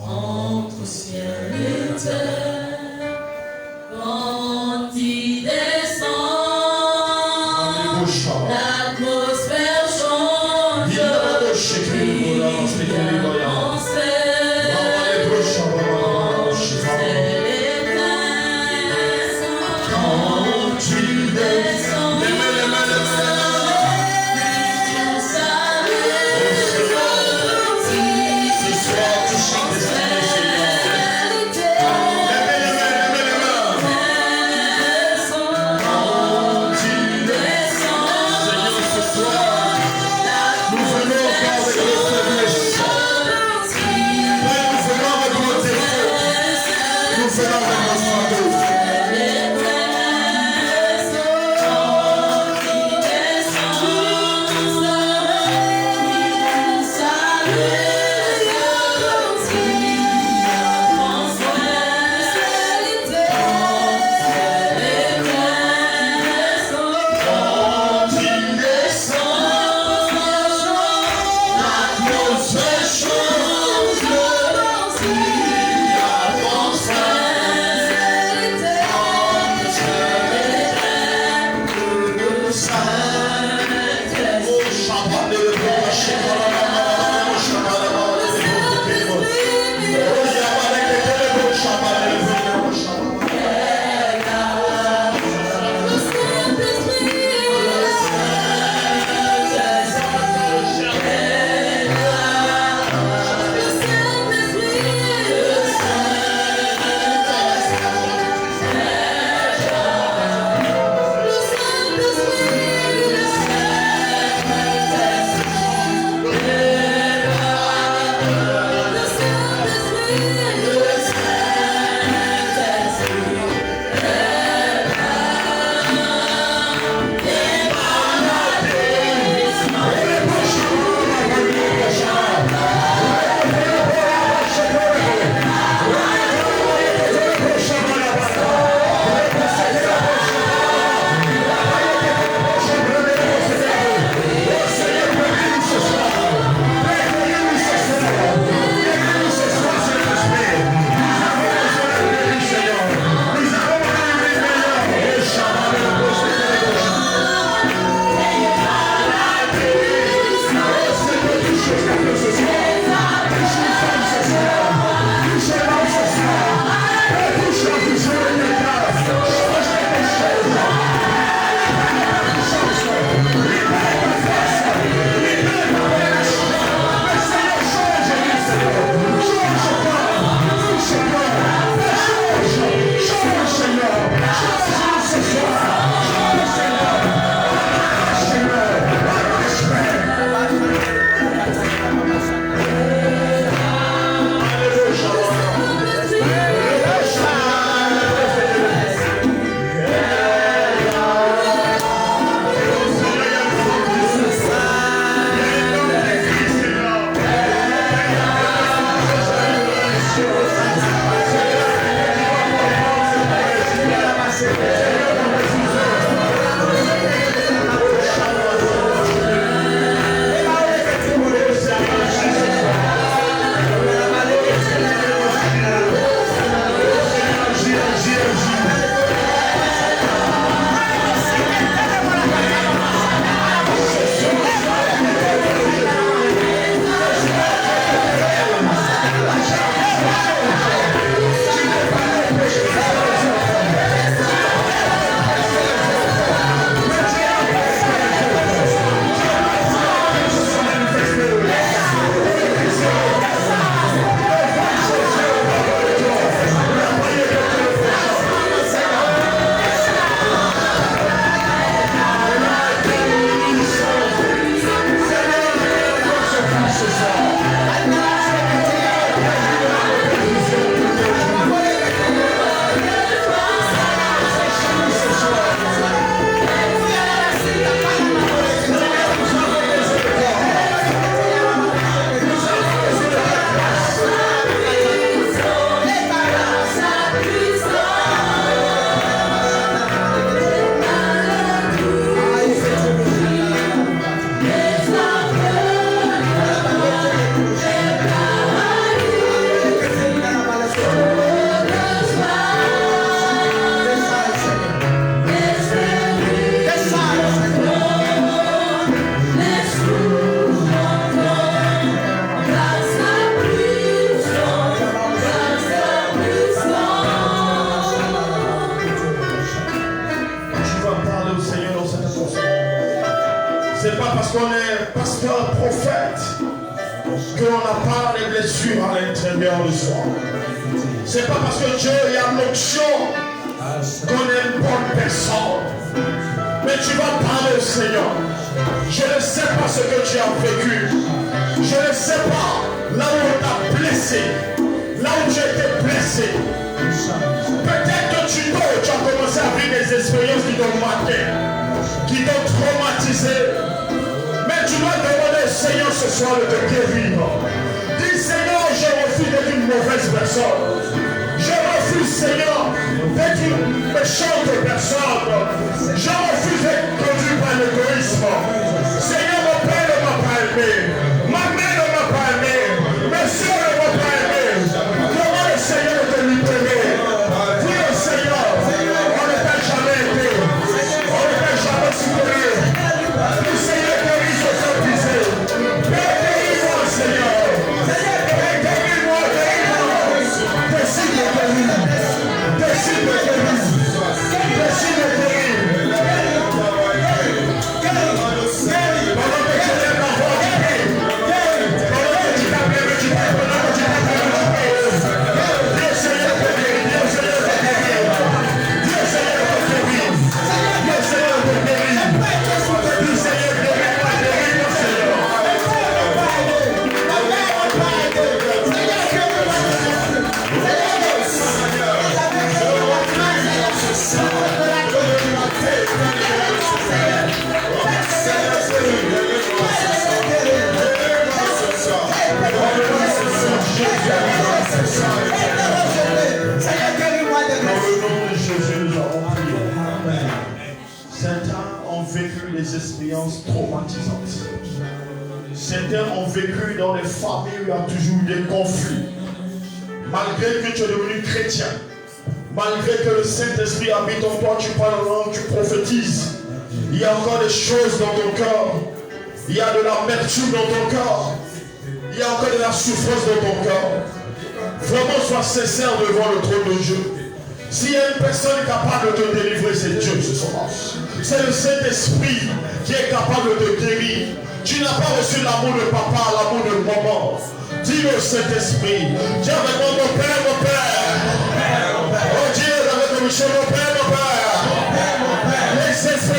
entre ciel et terre. Quand il descend, l'atmosphère change. Nous venons encore avec les faiblesses. C'est pas parce qu'on est pasteur, prophète, qu'on n'a pas les blessures à l'intérieur de soi. C'est pas parce que Dieu y a l'option qu'on est une bonne personne. Mais tu vas parler au Seigneur. Je ne sais pas ce que tu as vécu. Je ne sais pas là où on t'a blessé. Là où tu as été blessé. Peut-être que tu as commencé à vivre des expériences qui t'ont marqué, qui t'ont traumatisé. Mais tu dois demander au Seigneur ce soir de te guérir. Dis Seigneur, je refuse d'être une mauvaise personne. Je refuse, Seigneur, d'être une méchante personne. Je refuse d'être conduit par l'égoïsme. Seigneur, mon père ne m'a pas aimé. Ma mère ne m'a pas aimé. Mes soeurs ne m'ont pas aimé. Demande au Seigneur de te libérer. Dis au Seigneur, on ne t'a jamais aidé. On ne t'a jamais soutenu. Le Seigneur guérit ce que tu disais. Père, guéris-moi, Seigneur. Père, guéris-moi, guéris-moi. Décide de guérir. Décide de guérir. Décide de guérir. Pendant que tu lèves la voix, tu pries. Pendant que tu t'appelles, tu pries. Pendant que tu t'appelles, tu pries. Dieu Seigneur te guérit. Dieu Seigneur te guérit. Dieu Seigneur te guérit. Dieu Seigneur te guérit. Dieu Seigneur guéris-moi, guéris-moi, Seigneur. Certains ont vécu des expériences traumatisantes. Certains ont vécu dans des familles où il y a toujours eu des conflits. Malgré que tu es devenu chrétien, malgré que le Saint-Esprit habite en toi, tu parles en langue, tu prophétises, il y a encore des choses dans ton cœur. Il y a de l'amertume dans ton cœur. Il y a encore de la souffrance dans ton cœur. Vraiment, sois sincère devant le trône de Dieu. S'il y a une personne capable de te délivrer, c'est Dieu ce soir. C'est le Saint-Esprit qui est capable de te guérir. Tu n'as pas reçu l'amour de papa, l'amour de maman. Dis au Saint-Esprit. Dis avec moi, mon Père, mon Père. Oh Dieu, avec mon Michel, mon Père, mon Père. Les esprits